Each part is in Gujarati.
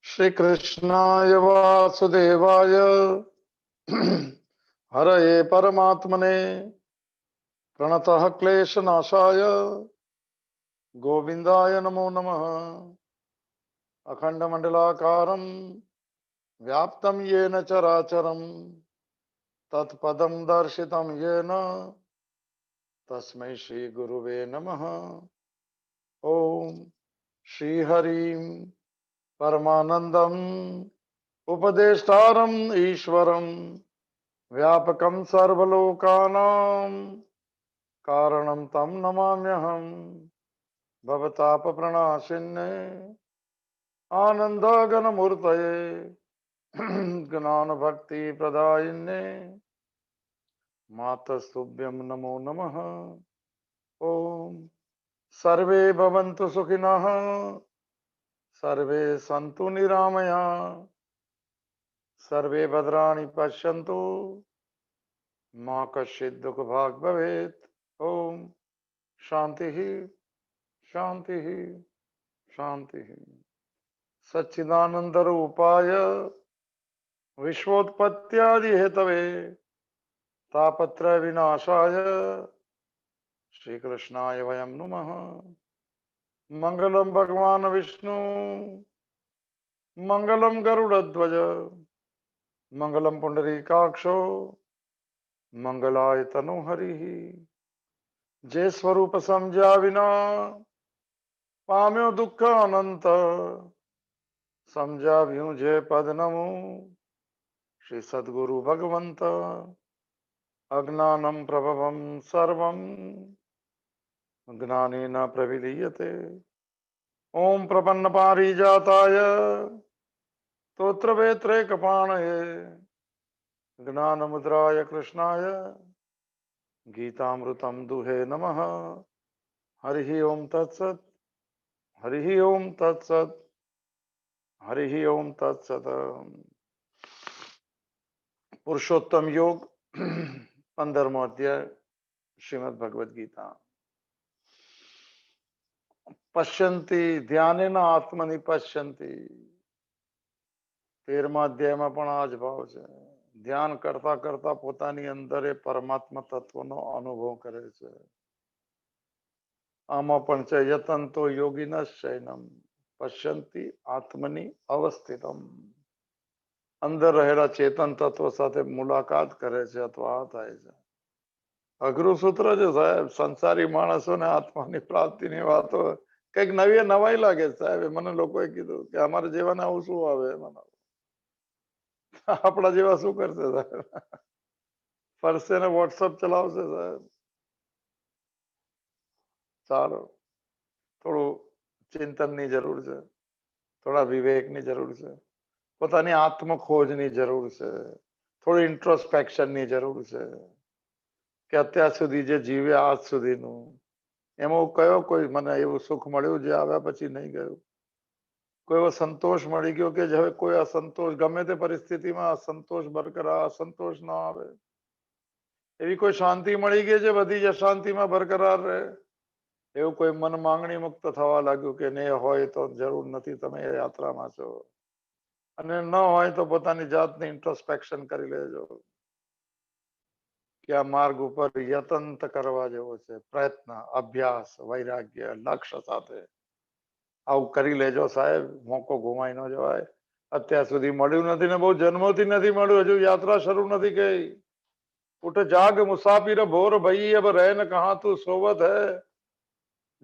श्री कृष्णाय वासुदेवाय हरये परमात्मने प्रणतः क्लेशनाशाय गोविंदाय नमो नमः। अखंडमंडलाकारं व्याप्तं येन चराचरं तत्पदं दर्शितं येन तस्मै श्री गुरुवे नमः। ओम श्री हरिं परमानंदं उपदेष्टारं ईश्वरं व्यापकं सर्वलोकानां कारणं तं नमाम्यहं। भवतापप्रणाशिन्ने आनन्दघनमूर्तये ज्ञानभक्तिप्रदायिन्ने मातस्तुभ्यं नमो नमः। ओम सर्वे भवन्तु सुखिनः सर्वे सन्तु निरामया सर्वे भद्राणि पश्यन्तु मां कश्चित् दुःखभाग् भवेत्। ओम शांति शांति शांति। सच्चिदानंद रूपाय विश्वोत्पत्त्यादि हेतवे तापत्रय विनाशाय श्री कृष्णाय वयं नुमः। मंगलम भगवान विष्णु मंगलम गरुड़ध्वज मंगलम पुंडरीकाक्षो मंगलाय तनुहरि। जे स्वरूप समझा बिना पाम्यो दुख अनंत समझा भ्यू जे पद नमो श्री सद्गुरु भगवंत। अज्ञानं प्रभवं सर्वं ज्ञानेन प्रविलीयते। ओम प्रपन्न पारिजाताय स्तोत्रवेत्रैकपाणये ज्ञानमुद्राय कृष्णाय गीतामृतं दुहे नमः। हरि ओम तत्सत् हरि ओम तत्सत् हरि ओम तत्सत्। पुरुषोत्तम योग 15वां अध्याय श्रीमद् भगवद गीता। पश्यन्ति ध्यानेन आत्मनि पश्यन्ति 13મા અધ્યાયમાં પણ આ જ ભાવ છે। ધ્યાન કરતા કરતા પોતાની અંદર એ પરમાત્મા તત્વનો અનુભવ કરે છે। આમાં પણ છે યતંતો યોગિનશ્ચૈનમ પશ્યન્તિ આત્મનિ અવસ્થિતમ। અંદર રહેલા ચેતન તત્વ સાથે મુલાકાત કરે છે અથવા આ થાય છે। અઘરું સૂત્ર છે સાહેબ। સંસારી માણસોને આત્માની પ્રાપ્તિની વાતો કઈક નવાઈ લાગે સાહેબ। મને લોકોએ કીધું કે અમારા જેવાને આવું શું આવે। મને આપણા જેવા શું કરશે સાહેબ। ફરશે ને વોટ્સઅપ ચલાવશે સાહેબ। ચાલો થોડું ચિંતનની જરૂર છે, થોડા વિવેકની જરૂર છે, પોતાની આત્મખોજની જરૂર છે, થોડી ઇન્ટ્રોસ્પેક્શનની જરૂર છે કે અત્યાર સુધી જે જીવ્યા આજ સુધીનું એમાં કયો કોઈ મને એવું સુખ મળ્યું જે આવ્યા પછી નહીં ગયું। કોઈ એવો સંતોષ મળી ગયો કે હવે કોઈ અસંતોષ ગમે તે પરિસ્થિતિમાં અસંતોષ બરકરાર અસંતોષ ના આવે। એવી કોઈ શાંતિ મળી ગઈ જે બધી જ અશાંતિમાં બરકરાર રહે। એવું કોઈ મન માંગણી મુક્ત થવા લાગ્યું કે ને હોય તો જરૂર નથી, તમે યાત્રામાં છો, અને ન હોય તો પોતાની જાતને ઇન્ટ્રોસ્પેક્શન કરી લેજો કે આ માર્ગ ઉપર યતંત કરવા જેવો છે। પ્રયત્ન, અભ્યાસ, વૈરાગ્ય, લક્ષ્ય સાથે આવું કરી લેજો સાહેબ। મોકો ગુમાઈ ન જવાય। અત્યાર સુધી મળ્યું નથી ને બહુ જન્મોથી નથી મળ્યું। હજુ યાત્રા શરૂ નથી ગઈ। ઉઠ જાગ મુસાફિર ભોર ભઈ અબ રહે ન કહા તું સોવત હૈ।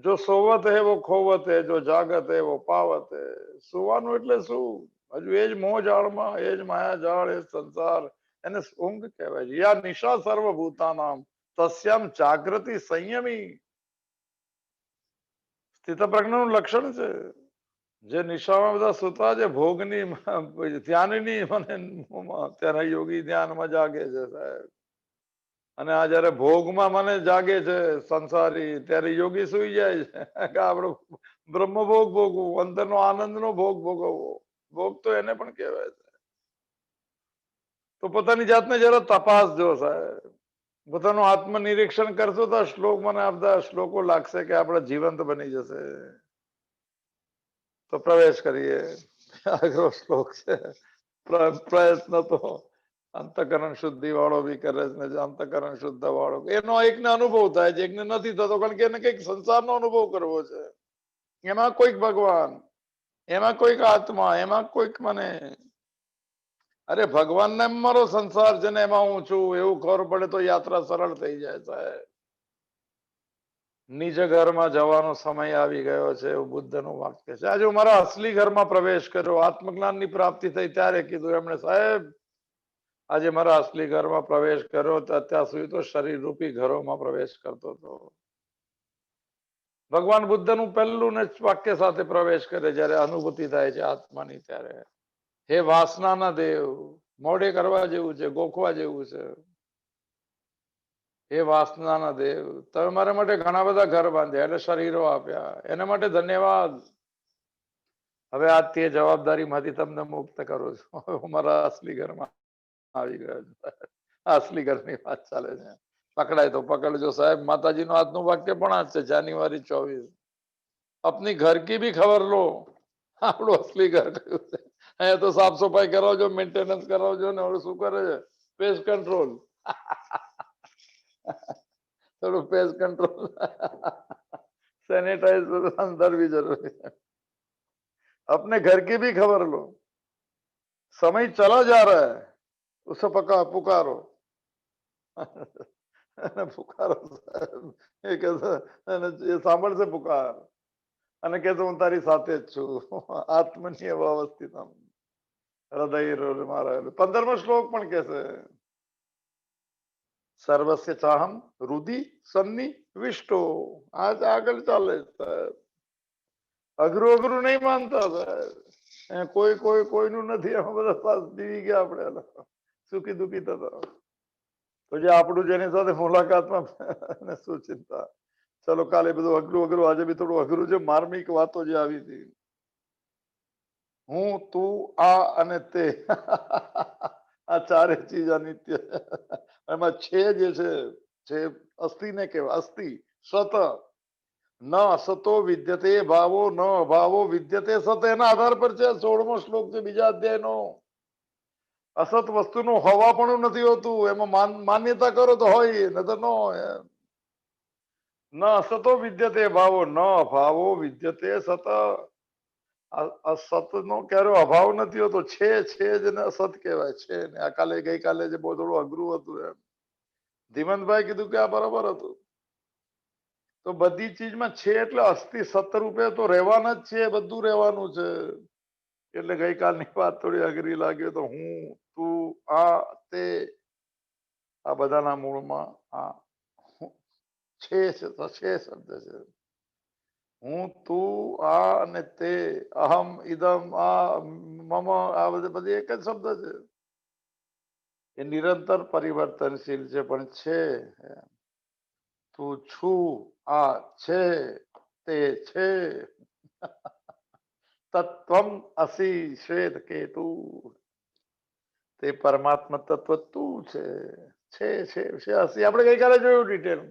જો સોવત હે વો ખોવત હે, જો જાગત હે વો પાવત હે। સુવાનું એટલે શું? હજુ એ જ મોહ જાળમાં, એ જ માયા જાળ, એ સંસાર, એને ઊંઘ કહેવાય છે। યા નિશા સર્વભૂતાનામ તસ્યામ જાગૃતિ સંયમી। સ્થિત પ્રજ્ઞનું લક્ષણ છે। જે નિશામાં બધા સુતા છે ભોગની ધ્યાનની મને ત્યારે યોગી ધ્યાનમાં જાગે છે સાહેબ। અને આ જયારે ભોગમાં મને જાગે છે સંસારી ત્યારે યોગી સુઈ જાય છે કે આપણો બ્રહ્મભોગ ભોગવું, અંદરનો આનંદનો ભોગ ભોગવવો। ભોગ તો એને પણ કહેવાય છે। તો પોતાની જાતને જરા તપાસજો સાહેબ। પોતાનું આત્મનિરીક્ષણ કરશો તો શ્લોક મને આ બધા શ્લોકો લાગશે કે આપણે જીવંત બની જશે। તો પ્રવેશ કરીએ. આગલો શ્લોક છે, પ્રયત્ન તો અંતકરણ શુદ્ધિ વાળો બી કરે છે ને અંતકરણ શુદ્ધ વાળો, એનો એકને અનુભવ થાય છે, એકને નથી થતો, કારણ કે એને કઈક સંસારનો અનુભવ કરવો છે. એમાં કોઈક ભગવાન, એમાં કોઈક આત્મા, એમાં કોઈક મને, અરે ભગવાનને મારો સંસાર છે ને એમાં હું છું એવું ખબર પડે તો યાત્રા સરળ થઈ જાય સાહેબ. નિજ ઘરમાં જવાનો સમય આવી ગયો છે એવું બુદ્ધનું વાક્ય છે. આજે હું મારા અસલી ઘરમાં પ્રવેશ કર્યો, આત્મજ્ઞાનની પ્રાપ્તિ થઈ ત્યારે કીધું એમણે, સાહેબ આજે મારા અસલી ઘરમાં પ્રવેશ કર્યો, અત્યાર સુધી તો શરીર રૂપી ઘરોમાં પ્રવેશ કરતો હતો. ભગવાન બુદ્ધનું પહેલું ને વાક્ય સાથે પ્રવેશ કરે જયારે અનુભૂતિ થાય છે આત્માની, ત્યારે હે વાસનાના દેવ, મોઢે કરવા જેવું છે, ગોખવા જેવું છે. હે વાસનાના દેવ, તમે મારા માટે ઘણા બધા ઘર બાંધ્યા, એટલે શરીરો આપ્યા, એના માટે ધન્યવાદ. હવે આ તે જવાબદારીમાંથી તમને મુક્ત કરું છું. હું મારા અસલી ઘરમાં આવી ગયો છું. અસલી ઘરની વાત ચાલે છે. પકડાય તો પકડજો સાહેબ. માતાજીનું આજનું વાક્ય પણ આ છે, જાન્યુઆરી 24. અપની ઘર કી ભી ખબર લો. આપણું અસલી ઘર કયું છે? અહીંયા તો સાફ સફાઈ કરાવજો, મેન્ટેનન્સ કરાવજો ને હવે શું કરે છે? Paste control. થોડું પેસ્ટ કંટ્રોલ, सैनिटाइजर अंदर भी जरूरी है. अपने घर की भी खबर लो. समय चला जा रहा है, उसे पुकारो. પુકારો એ કે એ સાંભળશે પુકાર અને કે હું તારી સાથે જ છું. આત્મની અવસ્થિત હૃદય મારા 15મો શ્લોક પણ કે છે, સર્વસ્ય ચાહમ રુધિ સન્ની વિષ્ટો. આજ આગળ ચાલે સાહેબ. અઘરું અઘરું નહીં માનતા સાહેબ. કોઈ કોઈ કોઈનું નથી. એમાં બધા સાસ જીવી ગયા આપણે, સુખી દુખી થતા. તો જે આપણું જેની સાથે મુલાકાતમાં શું ચિંતા. ચલો કાલે બધું અઘરું અઘરું, આજે બી થોડું અઘરું છે. માર્મિક વાતો જે આવી હતી, હું તું આ અને તે, આ ચારે ચીજ અનિત્ય. એમાં છે જે છે અસ્થિ ને કહેવાય, અસ્થિ સત. ન અસતો વિદ્યતે ભાવો, ન અભાવો વિદ્યતે સત. એના આધાર પર છે 16મો શ્લોક છે બીજા અધ્યાયનો. અસત વસ્તુનું હોવા પણ નથી હોતું, એમાં માન્યતા કરો તો હોય, નતર ન હોય. ન અસતો વિદ્યતે ભાવો, ન અભાવો વિદ્યતે સત. અસત નો ક્યારે અભાવ નથી હોતો, છે જ ને અસત કહેવાય છે. ને આ કાલે ગઈકાલે જે બહુ થોડું અઘરું હતું એમ ધીમંતભાઈ કીધું કે આ બરાબર હતું. તો બધી ચીજમાં છે એટલે અસ્થિ સત રૂપે તો રહેવાના જ છે, બધું રહેવાનું છે. એટલે ગઈકાલની વાત થોડી અઘરી લાગે તો હું તું આ તે, આ બધાના મૂળમાં આ છે શબ્દ છે. હું તું આ અને તે, અહમ ઇદમ આ મમ, આ બધી એક જ શબ્દ છે. એ નિરંતર પરિવર્તનશીલ છે, પણ છે. તું છું, આ છે, તે છે. તત્વમ અસી શ્વેત કેતુ, તે પરમાત્મા તત્વ તું છે. અસી આપણે ગઈકાલે જોયું ડિટેલ.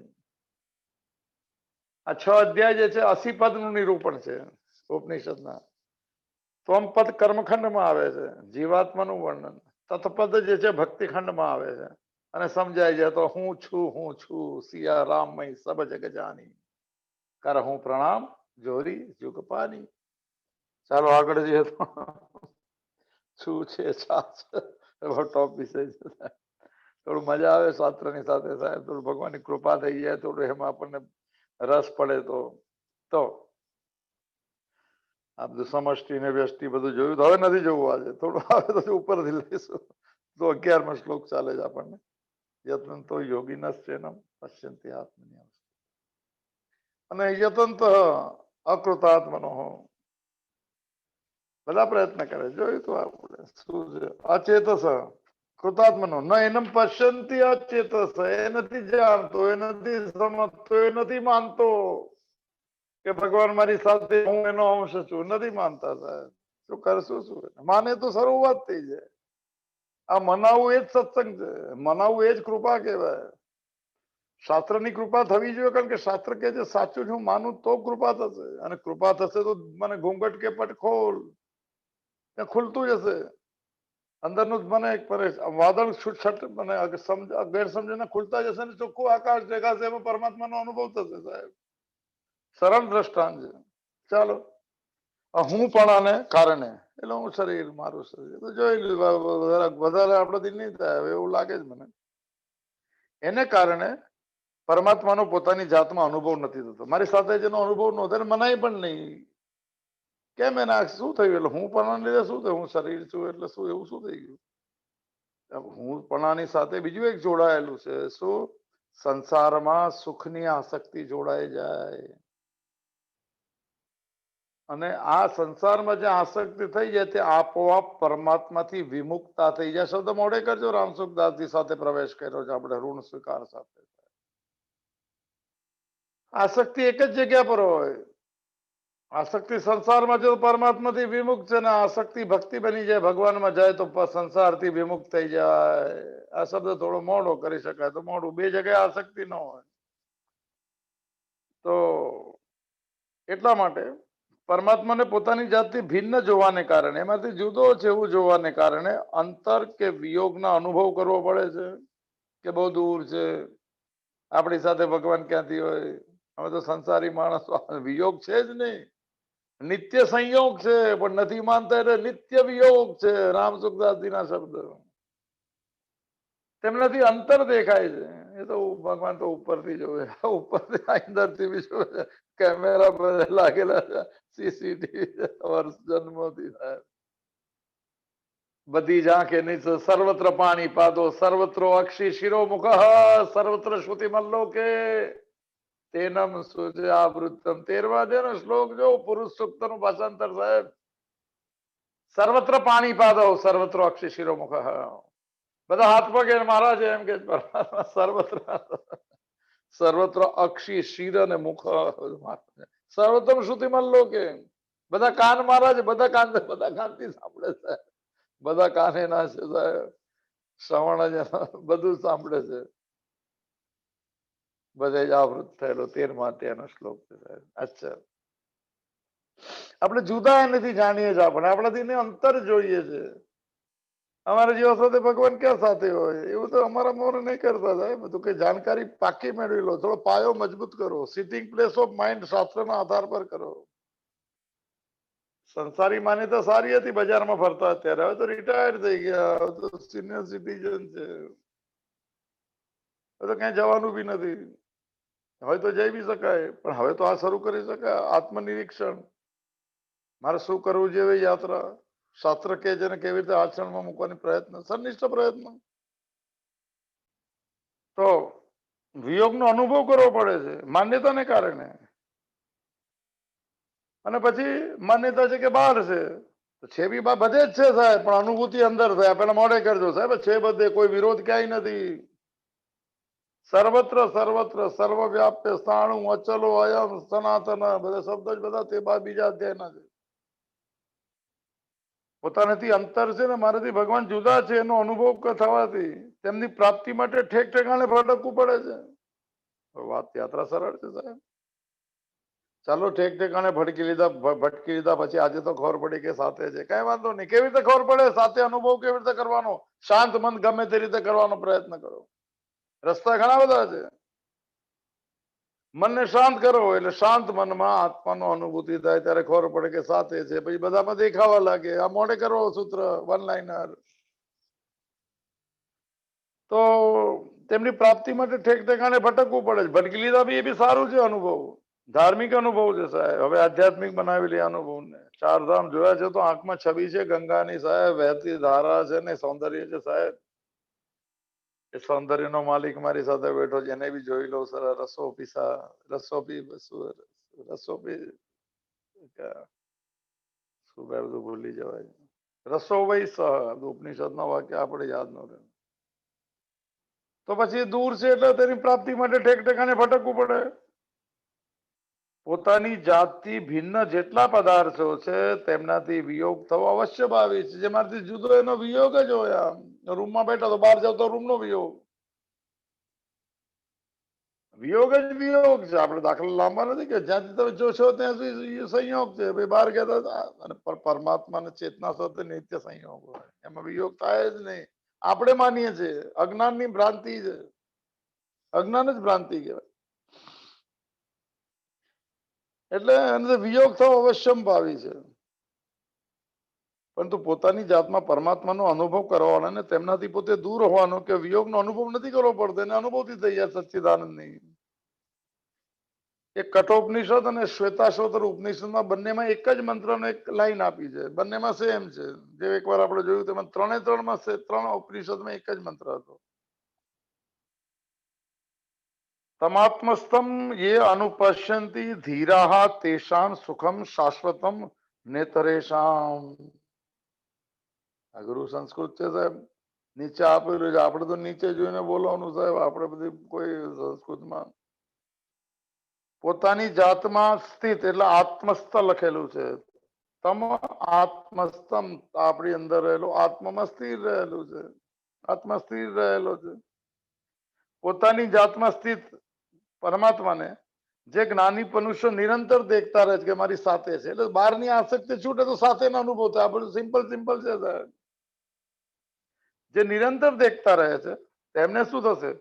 આ 6 અધ્યાય જે છે 80 પદનું નિરૂપણ છે ઉપનિષદના. ત્વમ પદ કર્મખંડમાં આવે છે, જીવાત્માનું વર્ણન. તત્પદ જે છે ભક્તિખંડમાં આવે છે, અને સમજાય જાય તો હું છું સિયા રામમય સબ જગ જાની, કર હું પ્રણામ જોરી જુગ પાની. ચાલો આગળ જઈએ તો શું છે ટોપ વિષય છે. થોડું મજા આવે શાસ્ત્રની સાથે સાહેબ, થોડું ભગવાનની કૃપા થઈ જાય, થોડું એમાં આપણને રસ પડે તો આ બધું સમષ્ટિ ને વ્યષ્ટિ બધું જોયું તો હવે નથી જોવું. આજે થોડું આવે તો ઉપરથી લઈશું. તો 11મો શ્લોક ચાલે છે આપણને, યત્નંતો યોગિનશ્ચેનમ પશ્યન્તિ આત્મની. અને યતંત અકૃતાત્મનો, બધા પ્રયત્ન કરે, જોયું તો આપણે શું છે. અચેતસ કૃતાત્મનો ન એનમ પશ્યંતિ અચેતસ, એ નથી જાણતો, એ નથી સમજતો, એ નથી માનતો કે ભગવાન મારી સાથે, હું એનો અંશ છું. નથી માનતા સાહેબ. શું કરશું શું? માને તો શરૂઆત થઈ જાય. આ મનાવું એ જ સત્સંગ છે, મનાવું એ જ કૃપા કહેવાય. શાસ્ત્રની કૃપા થવી જોઈએ, કારણ કે શાસ્ત્ર કે છે સાચું હું માનું તો કૃપા થશે, અને કૃપા થશે તો મને ઘૂંઘટ કે પટ ખોલ ત્યાં ખુલતું જશે. અંદરનું જ મને એક વાદળ છૂટછટ મને ગેરસમજને ખુલતા જશે ને ચોખ્ખું આકાશ દેખાશે, એમાં પરમાત્માનો અનુભવ થશે સાહેબ. સરળ દ્રષ્ટાંત છે. ચાલો, હું પણ કારણે એટલે હું શરીર, મારું શરીર તો જોઈ વધારે આપણાથી નહીં થાય એવું લાગે છે મને. એને કારણે પરમાત્માનો પોતાની જાતમાં અનુભવ નથી થતો. મારી સાથે જેનો અનુભવ ન થાય મનાય પણ નહીં. કેમ? એના શું થયું? એટલે હું પણ લીધે શું થયું? હું શરીર છું એટલે શું, એવું શું થઈ ગયું? હું પણાની સાથે બીજું એક જોડાયેલું છે. શું? સંસારમાં સુખની આસક્તિ જોડાઈ જાય, અને આ સંસારમાં જે આસક્તિ થઈ જાય તે આપોઆપ પરમાત્માથી વિમુક્તા થઈ જાય. શબ્દ મોડે કરજો. રામસુખદાસજી સાથે પ્રવેશ કર્યો છે આપણે ઋણ સ્વીકાર સાથે. આસક્તિ એક જ જગ્યા પર હોય. આસક્તિ સંસારમાં જો પરમાત્માથી વિમુક્ત છે ને આસક્તિ ભક્તિ બની જાય, ભગવાનમાં જાય તો સંસારથી વિમુક્ત થઈ જાય. આ શબ્દ થોડો મોડો કરી શકાય તો મોડું. બે જગ્યાએ આસક્તિ ન હોય. તો એટલા માટે પરમાત્માને પોતાની જાતથી ભિન્ન જોવાને કારણે, એમાંથી જુદો છે એવું જોવાને કારણે અંતર કે વિયોગના અનુભવ કરવો પડે છે કે બહુ દૂર છે. આપણી સાથે ભગવાન ક્યાંથી હોય? અમે તો સંસારી માણસ. વિયોગ છે જ નહીં, નિત્ય સંયોગ છે, પણ નથી માનતા એટલે નિત્ય વિયોગ છે. રામસુખદાસજીના શબ્દ. તેમનાથી અંતર દેખાય છે. એ તો ભગવાન તો ઉપરથી જોવે, ઉપરથી અંદરથી બી જોવે. કેમેરા પર લાગેલા છે, સીસીટીવી વર્ષ જન્મોથી થાય. બધી ઝાંખે નીચે સર્વત્ર પાણી પાદો, સર્વત્ર અક્ષી શિરોમુખ, સર્વત્ર શ્રુતિ મલ્લોકે તેનમ સુજાવૃતમ. 13 શ્લોક જો પુરુષ સૂક્ત નું ભાષાંતર સાહેબ. સર્વત્ર પાણી પાદો, સર્વત્ર અક્ષી શિરોમુખ. બધા હાથ પગે મહારાજ એમ કે સર્વત્ર સર્વત્ર અક્ષી શિર અને મુખ, સર્વત્ર શ્રુતિ મલ્લોકે. બધા કાન મહારાજ, બધા કાનથી સાંભળે છે. બધા કાન એના છે સાહેબ. શ્રવણ બધું સાંભળે છે. બધે જ આવૃત થયેલો 13 શ્લોક છે સાહેબ. અચ્છા, આપણે જુદા નથી જાણીએ જ. આપણાથી અંતર જોઈએ છે. અમારા જેવા સાથે ભગવાન ક્યાં સાથે હોય? એવું તો અમારા મોર નહીં કરતા સાહેબ. બધું કે જાણકારી પાકી મેળવી લો, થોડો પાયો મજબૂત કરો, સિટિંગ પ્લેસ ઓફ માઇન્ડ શાસ્ત્રના આધાર પર કરો. સંસારી માન્યતા સારી હતી બજારમાં ફરતા અત્યારે, હવે તો રિટાયર થઈ ગયા, હવે તો સિનિયર સિટીઝન છે, હવે તો ક્યાંય જવાનું બી નથી. હવે તો જઈ બી શકાય, પણ હવે તો આ શરૂ કરી શકાય આત્મનિરીક્ષણ. મારે શું કરવું જોઈએ યાત્રા, શાસ્ત્ર કે જેને કેવી રીતે આચરણમાં મૂકવાની પ્રયત્ન, સનિષ્ઠ પ્રયત્ન. તો વિયોગનો અનુભવ કરવો પડે છે માન્યતાને કારણે. અને પછી માન્યતા છે કે બહાર છે બી બધે જ છે સાહેબ, પણ અનુભૂતિ અંદર થાય. પેલા મોડે કરજો સાહેબ, છે બધે, કોઈ વિરોધ ક્યાંય નથી. સર્વત્ર સર્વત્ર સર્વવ્યાપ્ય સ્થાણુ અચલો અયમ સનાતન, બધા શબ્દ જ બધા તે બાદ બીજા અધ્યાયના છે. પોતાનાથી અંતર છે ને મારાથી ભગવાન જુદા છે એનો અનુભવ થવાથી તેમની પ્રાપ્તિ માટે ઠેક ઠેકાણે ભટકવું પડે છે. વાત યાત્રા સરળ છે સાહેબ. ચાલો ઠેક ઠેકાણે ભટકી લીધા પછી આજે તો ખબર પડી કે સાથે છે. કઈ વાંધો નહીં. કેવી રીતે ખબર પડે? સાથે અનુભવ કેવી રીતે કરવાનો? શાંત મન ગમે તે રીતે કરવાનો પ્રયત્ન કરો. રસ્તા ઘણા બધા છે. મનને શાંત કરો એટલે શાંત મનમાં આત્માનો અનુભૂતિ થાય, ત્યારે ખબર પડે કે સાથે છે. પછી બધામાં દેખાવા લાગે. આ મોડે કરો સૂત્ર, વન લાઇનર. તો તેમની પ્રાપ્તિ માટે ઠેક ઠેકાણે ભટકવું પડે છે. ભટકી લીધા બી એ બી સારું છે અનુભવ, ધાર્મિક અનુભવ છે સાહેબ. હવે આધ્યાત્મિક બનાવી લે અનુભવને. 4 ધામ જોયા છે તો આંખમાં છબી છે ગંગાની સાહેબ, વહેતી ધારા છે ને સૌંદર્ય છે સાહેબ. એ સૌંદર્યનો માલિક મારી સાથે બેઠો છે, એને બી જોઈ લો. સર રસો પીસા, રસો પી રસો પી શું બધું ભૂલી જવાય. રસો વૈ સહ ઉપનિષદ નો વાક્ય આપણે યાદ ન રહે. તો પછી દૂર છે એટલે તેની પ્રાપ્તિ માટે ઠેક ઠેકાણે ભટકવું પડે. પોતાની જાતથી ભિન્ન જેટલા પદાર્થો છે તેમનાથી વિયોગ થવો અવશ્ય ભાવી છે. જેમાંથી જુદો એનો વિયોગ જ હોય. આમ રૂમમાં બેઠા તો બહાર જાવ તો રૂમનો વિયોગ, વિયોગ જ વિયોગ છે. આપણે દાખલા લાંબા નથી કે જ્યાંથી તમે જોશો ત્યાં સુધી સંયોગ છે. ભાઈ બહાર ગયા હતા અને પરમાત્મા ને ચેતના સાથે નિત્ય સંયોગ હોય, એમાં વિયોગ થાય જ નહીં. આપણે માનીએ છીએ, અજ્ઞાનની ભ્રાંતિ છે. અજ્ઞાન જ ભ્રાંતિ કહેવાય. એટલે એને વિયોગ થવો અવશ્યમ ભાવી છે. પરંતુ પોતાની જાતમાં પરમાત્માનો અનુભવ કરવાનો ને તેમનાથી પોતે દૂર હોવાનો કે વિયોગનો અનુભવ નથી કરવો પડતો, એને અનુભવથી થઈ જાય સચ્ચિદાનંદની. એક કઠોપનિષદ અને શ્વેતાશ્વતર ઉપનિષદમાં બંનેમાં એક જ મંત્રનો એક લાઈન આપી છે. બંનેમાં સેમ છે. જે એકવાર આપણે જોયું તેમાં ત્રણમાં ત્રણ ઉપનિષદમાં એક જ મંત્ર હતો. તમાત્મસ્તમ યે અનુપશ્યંતિ ધીરાહ તેષાં સુખમ શાશ્વતમ નેતરેષામ. આ ગુરુ સંસ્કૃત છે સાહેબ, નીચે આપેલું છે. આપણે તો નીચે જોઈને બોલવાનું સાહેબ. આપણે બધી કોઈ સંસ્કૃતમાં પોતાની જાતમાં સ્થિત એટલે આત્મસ્થ લખેલું છે. તમ આત્મસ્તમ આપણી અંદર રહેલો આત્મામાં સ્થિર રહેલું છે. આત્મા સ્થિર રહેલો છે. પોતાની જાતમાં સ્થિત પરમાત્માને જે જ્ઞાની મનુષ્ય નિરંતર દેખતા રહે છે કે મારી સાથે છે, એટલે બહારની આસક્તિ છૂટે તો સાથેનો અનુભવ થાય. આ બધું સિમ્પલ સિમ્પલ છે સાહેબ. જે નિરંતર દેખતા રહે છે તેમને શું થશે?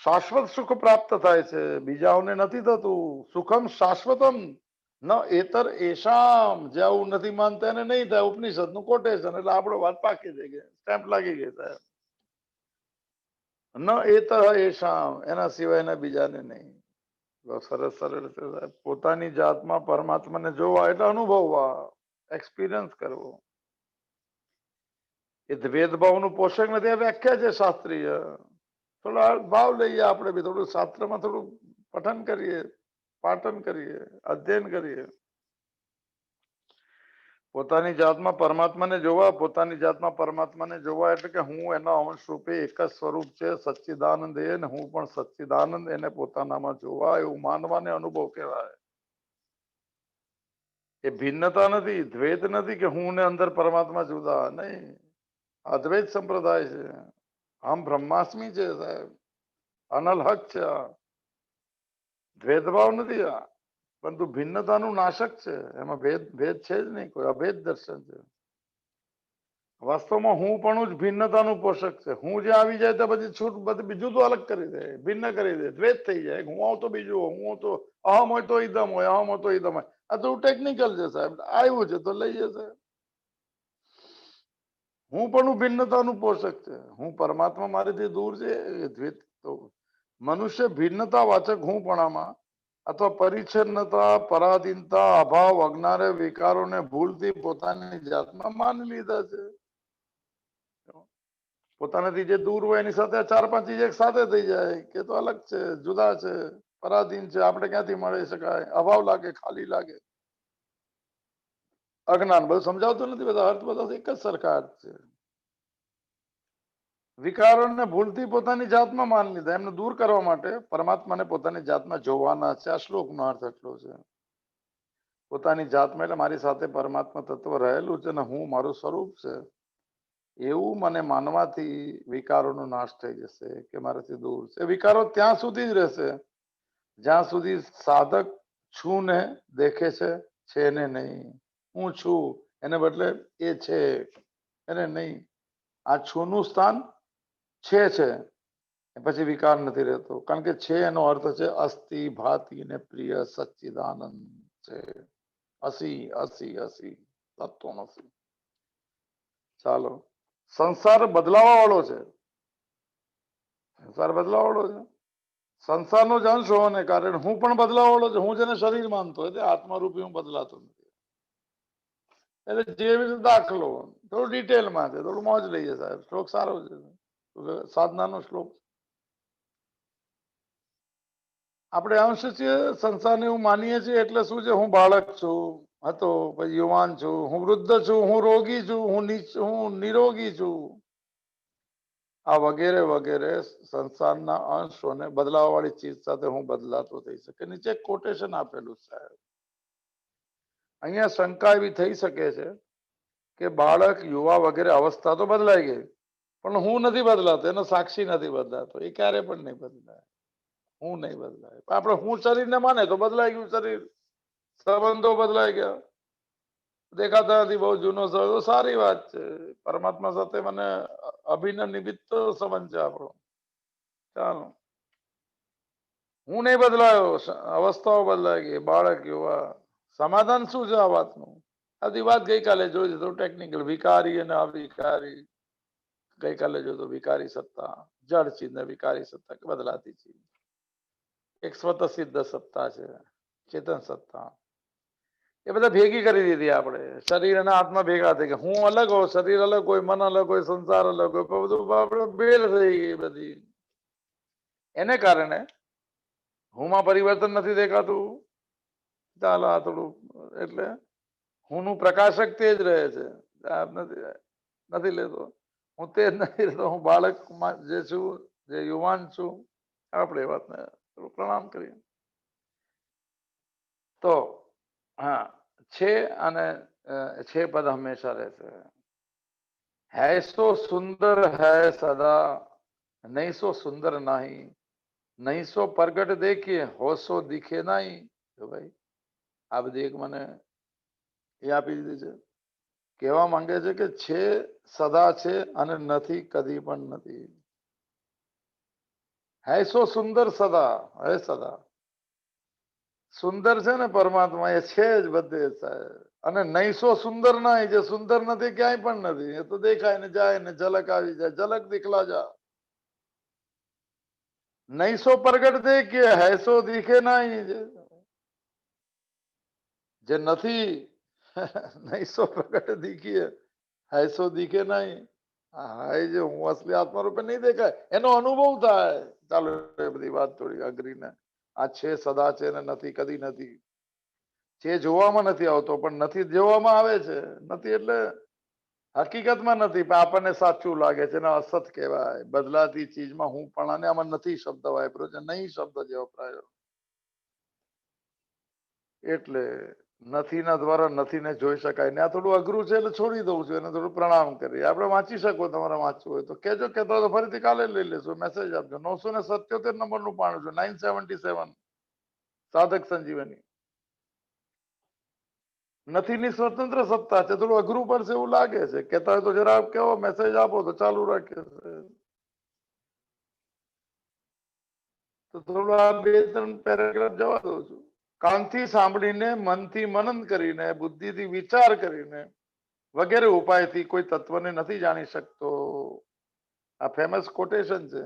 શાશ્વત સુખ પ્રાપ્ત થાય છે. બીજાઓને નથી થતું. સુખમ શાશ્વતમ ન એતર એશામ. જે આવું નથી માનતા એને નહીં થાય. ઉપનિષદ નું કોટેશન. એટલે આપણો વાત પાકી થઈ ગઈ, સ્ટેમ્પ લાગી ગઈ સાહેબ. ન એતર એશામ, એના સિવાયના બીજાને નહીં. સરસ સરળ છે સાહેબ. પોતાની જાતમાં પરમાત્માને જોવા એટલે અનુભવવા, એક્સપિરિયન્સ કરવો. એ ભેદભાવનું પોષક નથી. આ વ્યાખ્યા છે શાસ્ત્રીય. થોડા ભાવ લઈએ આપણે બી. થોડું શાસ્ત્રમાં થોડું પઠન કરીએ, પાઠન કરીએ, અધ્યયન કરીએ. પોતાની જાતમાં પરમાત્માને જોવા. પોતાની જાતમાં પરમાત્માને જોવા એટલે કે હું એના અંશ રૂપે એક જ સ્વરૂપ છે સચ્ચિદાનંદ. એ ને હું પણ સચ્ચિદાનંદ. એને પોતાનામાં જોવા, એવું માનવાને અનુભવ કહેવાય. એ ભિન્નતા નથી, દ્વૈત નથી કે હું ને અંદર પરમાત્મા જુદા નહીં. અદ્વૈત સંપ્રદાય છે. આમ બ્રહ્માસ્મી છે સાહેબ. અનલહક છે. ભેદભાવ નથી આ, પરંતુ ભિન્નતાનું નાશક છે. એમાં ભેદ છે જ નહીં. કોઈ અભેદ દર્શન છે. વાસ્તવમાં હું પણ જ ભિન્નતાનું પોષક છે. હું જે આવી જાય તો પછી છૂટ બધું બીજું તો અલગ કરી દે, ભિન્ન કરી દે, દ્વૈત થઈ જાય. હું આવું તો બીજું, હું તો અહમ હોય તો ઈદમ હોય, અહમ હોય તો ઈદમ હોય. આ તો ટેકનિકલ છે સાહેબ. આવ્યું છે તો લઈએ સાહેબ. હું પણ ભિન્નતાનું પોષક છે. હું પરમાત્મા મારીથી દૂર છે. દ્વૈત તો મનુષ્ય ભિન્નતા વાચક હું પણામાં અથવા પરિચ્છન્નતા, પરાધીનતા, અભાવ, અજ્ઞાને વિકારોને ભૂલથી પોતાની જાતમાં માની લીધા છે. પોતાનાથી જે દૂર હોય એની સાથે ચાર પાંચ ચીજ એક સાથે થઈ જાય કે તો અલગ છે, જુદા છે, પરાધીન છે. આપણે ક્યાંથી મળી શકાય? અભાવ લાગે, ખાલી લાગે, અજ્ઞાન. બધું સમજાવતું નથી. બધા અર્થ બધા એક જ સરખા અર્થ છે. વિકારોને ભૂલથી પોતાની જાતમાં માની લીધા. એમને દૂર કરવા માટે પરમાત્માને પોતાની જાતમાં જોવાના છે. આ શ્લોકનો અર્થ એટલો છે. પોતાની જાતમાં એટલે મારી સાથે પરમાત્મા તત્વ રહેલું છે ને હું મારું સ્વરૂપ છે એવું મને માનવાથી વિકારોનો નાશ થઈ જશે કે મારાથી દૂર છે. વિકારો ત્યાં સુધી જ રહેશે જ્યાં સુધી સાધક છું ને દેખે છે ને નહીં. હું છું એને બદલે એ છે એને નહીં. આ છું નું સ્થાન છે પછી વિકાર નથી રહેતો. કારણ કે છે એનો અર્થ છે અસ્થિ, ભાતિ ને પ્રિય સચ્ચિદાનંદ છે. અસી અસી અસી તત્વ નથી. ચાલો, સંસાર બદલાવા વાળો છે. સંસાર બદલાવા વાળો છે. સંસારનો જ અંશ હોવાને કારણે હું પણ બદલાવા વાળો છે. હું જેને શરીર માનતો હોય તે આત્મારૂપી હું બદલાતો નથી. એટલે જેવી રીતે દાખલો થોડું ડિટેલમાં છે. થોડું મોજ લઈએ સાહેબ. શ્લોક સારો છે. સાધનાનો શ્લોક. આપણે અંશ છીએ સંસારને એવું માનીએ છીએ. એટલે શું છે? હું બાળક છું, હતો, પછી યુવાન છું, હું વૃદ્ધ છું, હું રોગી છું, હું નિરોગી છું. આ વગેરે વગેરે સંસારના અંશોને બદલાવા વાળી ચીજ સાથે હું બદલાતો થઈ શકે. નીચે કોટેશન આપેલું સાહેબ. અહીંયા શંકા એવી થઈ શકે છે કે બાળક, યુવા વગેરે અવસ્થા તો બદલાઈ ગઈ, પણ હું નથી બદલાતો, એનો સાક્ષી નથી બદલાતો. એ ક્યારે પણ નહીં બદલાય. હું નહીં બદલાય. આપણે હું શરીરને માને તો બદલાઈ ગયું શરીર, સંબંધો બદલાઈ ગયા, દેખાતા નથી બહુ જૂનો તો સારી વાત છે. પરમાત્મા સાથે મને અભિન્ન નિમિત્ત સંબંધ છે આપણો. ચાલો, હું નહીં બદલાયો, અવસ્થાઓ બદલાઈ ગઈ, બાળક યુવા. સમાધાન શું છે આ વાતનું? આથી વાત ગઈકાલે જોઈ તો ટેકનિકલ વિકારી અને અવિકારી. ગઈકાલે જો તો વિકારી સત્તા, જડ ચિહ્ન વિકારી સત્તા બદલાતી છે. એક સ્વતઃ સિદ્ધ સત્તા છે, ચેતન સત્તા. એ બધા ભેગી કરી દીધી આપણે. શરીર અને આત્મા ભેગા થઈ ગયા. હું અલગ હોય, શરીર અલગ હોય, મન અલગ હોય, સંસાર અલગ હોય, બધું આપણે ભેળ થઈ ગઈ બધી. એને કારણે હુંમાં પરિવર્તન નથી દેખાતું. ચાલો આ થોડું એટલે હુંનું પ્રકાશક તે જ રહે છે. નથી લેતો, હું તે જ નથી લેતો. હું બાળક જે છું, જે યુવાન છું, આપણે એ વાતને પ્રણામ કરીએ. તો હા, છે અને છે પદ હંમેશા રહેશે. है सो सुंदर है सदा, नहीं सो सुंदर नहीं, नहीं सो प्रगट देखिए, हो सो दिखे नहीं. જો ભાઈ આ બધી એક મને એ આપી દીધી છે. કહેવા માંગે છે કે છે સદા છે અને નથી કદી પણ નથી. હે સો સુંદર સદા, હે સદા સુંદર છે ને પરમાત્મા, એ છે જ બધે સાહેબ. અને નહીસો સુંદર ના, જે સુંદર નથી ક્યાંય પણ નથી. એ તો દેખાય ને જાય ને ઝલક આવી જાય, ઝલક દિખલા જા. નહીસો પ્રગટ દેખીએ, હૈસો દિખે ના. જે નથી નહીસો પ્રગટ દીખીએ, હૈસો દિખે નહીં. હા, એ જે હું અસલી આત્મા રૂપે નહીં દેખાય, એનો અનુભવ થાય. ચાલો એ બધી વાત થોડી અઘરી. આ છે સદા છે ને નથી કદી નથી. છે જોવામાં નથી આવતો, પણ નથી જોવામાં આવે છે. નથી એટલે હકીકતમાં નથી, પણ આપણને સાચું લાગે છે ને અસત કહેવાય. બદલાતી ચીજમાં હું પણ, અને આમાં નથી શબ્દ વાપર્યો છે, નહીં શબ્દ જે વપરાયો. એટલે નથી ના દ્વારા નથી ને જોઈ શકાય ને. આ થોડું અઘરું છે એટલે છોડી દઉં છું. એને થોડું પ્રણામ કરીએ. આપણે વાંચી શકો, તમારે વાંચવું હોય તો કેજો. કેતા તો ફરીથી કાલે લઈ લેજો, મેસેજ આપજો. 977 નંબરનું પાનું છે, 977 સાધક સંજીવની. નથીની સ્વતંત્ર સત્તા છે. થોડું અઘરું પડશે એવું લાગે છે. કેતા હોય તો જરા કેવો, મેસેજ આપો તો ચાલુ રાખીએ. તો થોડું આ 2-3 પેરેગ્રાફ જવા દઉં છું. કાનથી સાંભળીને, મનથી મનન કરીને, બુદ્ધિથી વિચાર કરીને, વગેરે ઉપાયથી કોઈ તત્વને નથી જાણી શકતો. આ ફેમસ કોટેશન છે.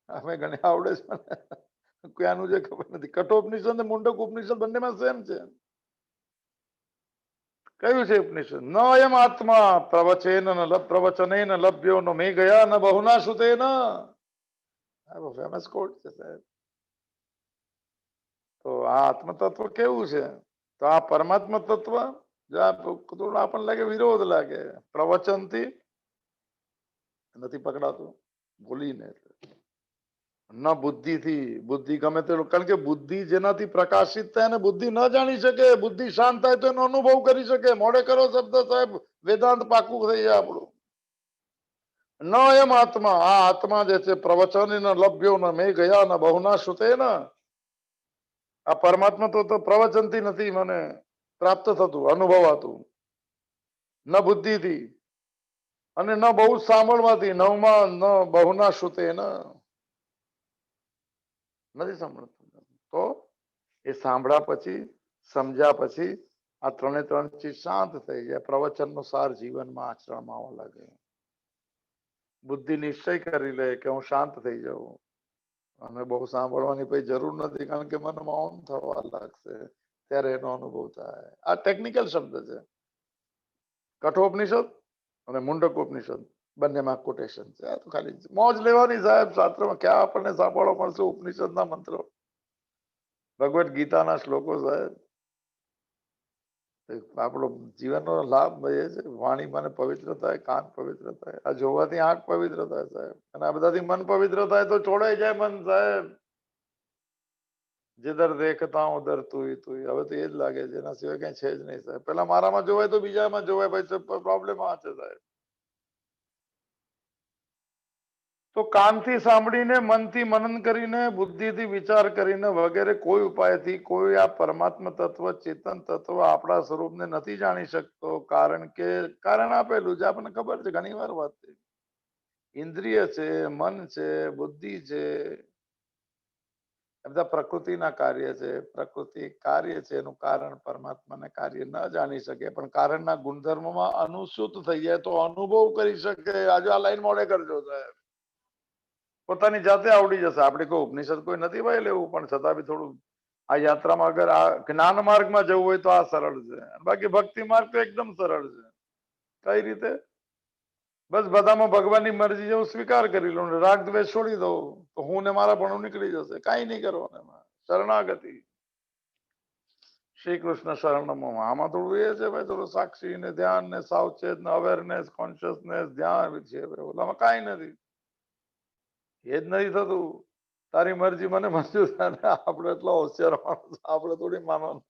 અમે ઘણી આવડે છે. ક્યાંનું છે ખબર નથી. કઠોપનિષદ અને મુંડક ઉપનિષદ બંનેમાં સેમ છે. કયું છે ઉપનિષદ? ન અયમ આત્મા પ્રવચેન પ્રવચનેન લભ્યો ન મે ગયા ન બહુના સુતેન. ફેમસ કોટ છે સાહેબ. તો આ આત્મ તત્વ કેવું છે? તો આ પરમાત્મા તત્વ થોડું આપણને લાગે વિરોધ લાગે. પ્રવચનથી નથી પકડાતું, ભૂલીને. ન બુદ્ધિથી, બુદ્ધિ ગમે તે, કારણ કે બુદ્ધિ જેનાથી પ્રકાશિત થાય ને બુદ્ધિ ન જાણી શકે. બુદ્ધિ શાંત થાય તો એનો અનુભવ કરી શકે. મોડે કરો શબ્દ સાહેબ, વેદાંત પાકું થઈ જાય આપણું. ન એમ આત્મા, આ આત્મા જે છે પ્રવચન ન લભ્યો ન મેં ગયા ન બહુના શ્રુતે ન. આ પરમાત્મા તો પ્રવચનથી નથી મને પ્રાપ્ત થતું, અનુભવાતું. ન બુદ્ધિથી અને ન બહુ સાંભળવાથી. નવમાં ન બહુના શ્રુતે ન, નથી સાંભળતું. તો એ સાંભળ્યા પછી, સમજ્યા પછી આ 3 ચીજ શાંત થઈ જાય. પ્રવચનનો સાર જીવનમાં આચરણમાં આવવા લાગે. બુદ્ધિ નિશ્ચય કરી લે કે હું શાંત થઈ જાઉં અને બહુ સાંભળવાની પછી જરૂર નથી, કારણ કે મને મૌન થવા લાગશે. ત્યારે એનો અનુભવ થાય. આ ટેકનિકલ શબ્દ છે. કઠોપનિષદ અને મુંડકોપનિષદ બંનેમાં કોટેશન છે. આ તો ખાલી મોજ લેવાની સાહેબ. શાસ્ત્રમાં ક્યાં આપણને સાંભળવા મળશે ઉપનિષદના મંત્રો, ભગવદ્ ગીતાના શ્લોકો સાહેબ. આપણો જીવનનો લાભ એ છે. વાણી મને પવિત્ર થાય, કાન પવિત્ર થાય. આ જોવાથી આંખ પવિત્ર થાય સાહેબ. અને આ બધાથી મન પવિત્ર થાય તો છોડાઈ જાય મન સાહેબ. जिधर देखता हूं उधर तू ही तू ही. હવે તો એ જ લાગે છે, એના સિવાય કઈ છે જ નહીં સાહેબ. પેલા મારામાં જોવાય તો બીજામાં જોવાય. ભાઈ પ્રોબ્લેમ આ છે સાહેબ. તો કાનથી સાંભળીને, મનથી મનન કરીને, બુદ્ધિથી વિચાર કરીને વગેરે કોઈ ઉપાયથી કોઈ આ પરમાત્મા તત્વ, ચેતન તત્વ આપણા સ્વરૂપને નથી જાણી શકતો. કારણ કે કારણ આપેલું છે, આપણને ખબર છે, ઘણી વાર વાત છે. ઇન્દ્રિય છે, મન છે, બુદ્ધિ છે, બધા પ્રકૃતિના કાર્ય છે. પ્રકૃતિ કાર્ય છે, એનું કારણ પરમાત્માને કાર્ય ન જાણી શકે, પણ કારણના ગુણધર્મમાં અનુસૂત થઈ જાય તો અનુભવ કરી શકે. આજે આ લાઈન મોડે કરજો સાહેબ, પોતાની જાતે આવડી જશે. આપણે કોઈ ઉપનિષદ કોઈ નથી ભાઈ લેવું, પણ છતાં બી થોડું આ યાત્રામાં અગર આ જ્ઞાન માર્ગમાં જવું હોય તો આ સરળ છે. બાકી ભક્તિ માર્ગ તો એકદમ સરળ છે. કઈ રીતે? બસ બધામાં ભગવાનની મરજી જેવું સ્વીકાર કરી લો, રાગ દ્વેષ છોડી દો, તો હું ને મારા પણ નીકળી જશે. કઈ નહીં કરવાનું, શરણાગતિ. શ્રી કૃષ્ણ શરણમાં. આમાં થોડું એ છે ભાઈ, થોડું સાક્ષી ને ધ્યાન ને સાવચેત ને અવેરનેસ, કોન્શિયસનેસ, ધ્યાન છે. ઓલામાં કઈ નથી, એ જ નથી થતું. તારી મરજી મને મંજૂર થાય. આપણે એટલા હોશિયાર માણસ, આપણે થોડી માનવાનું.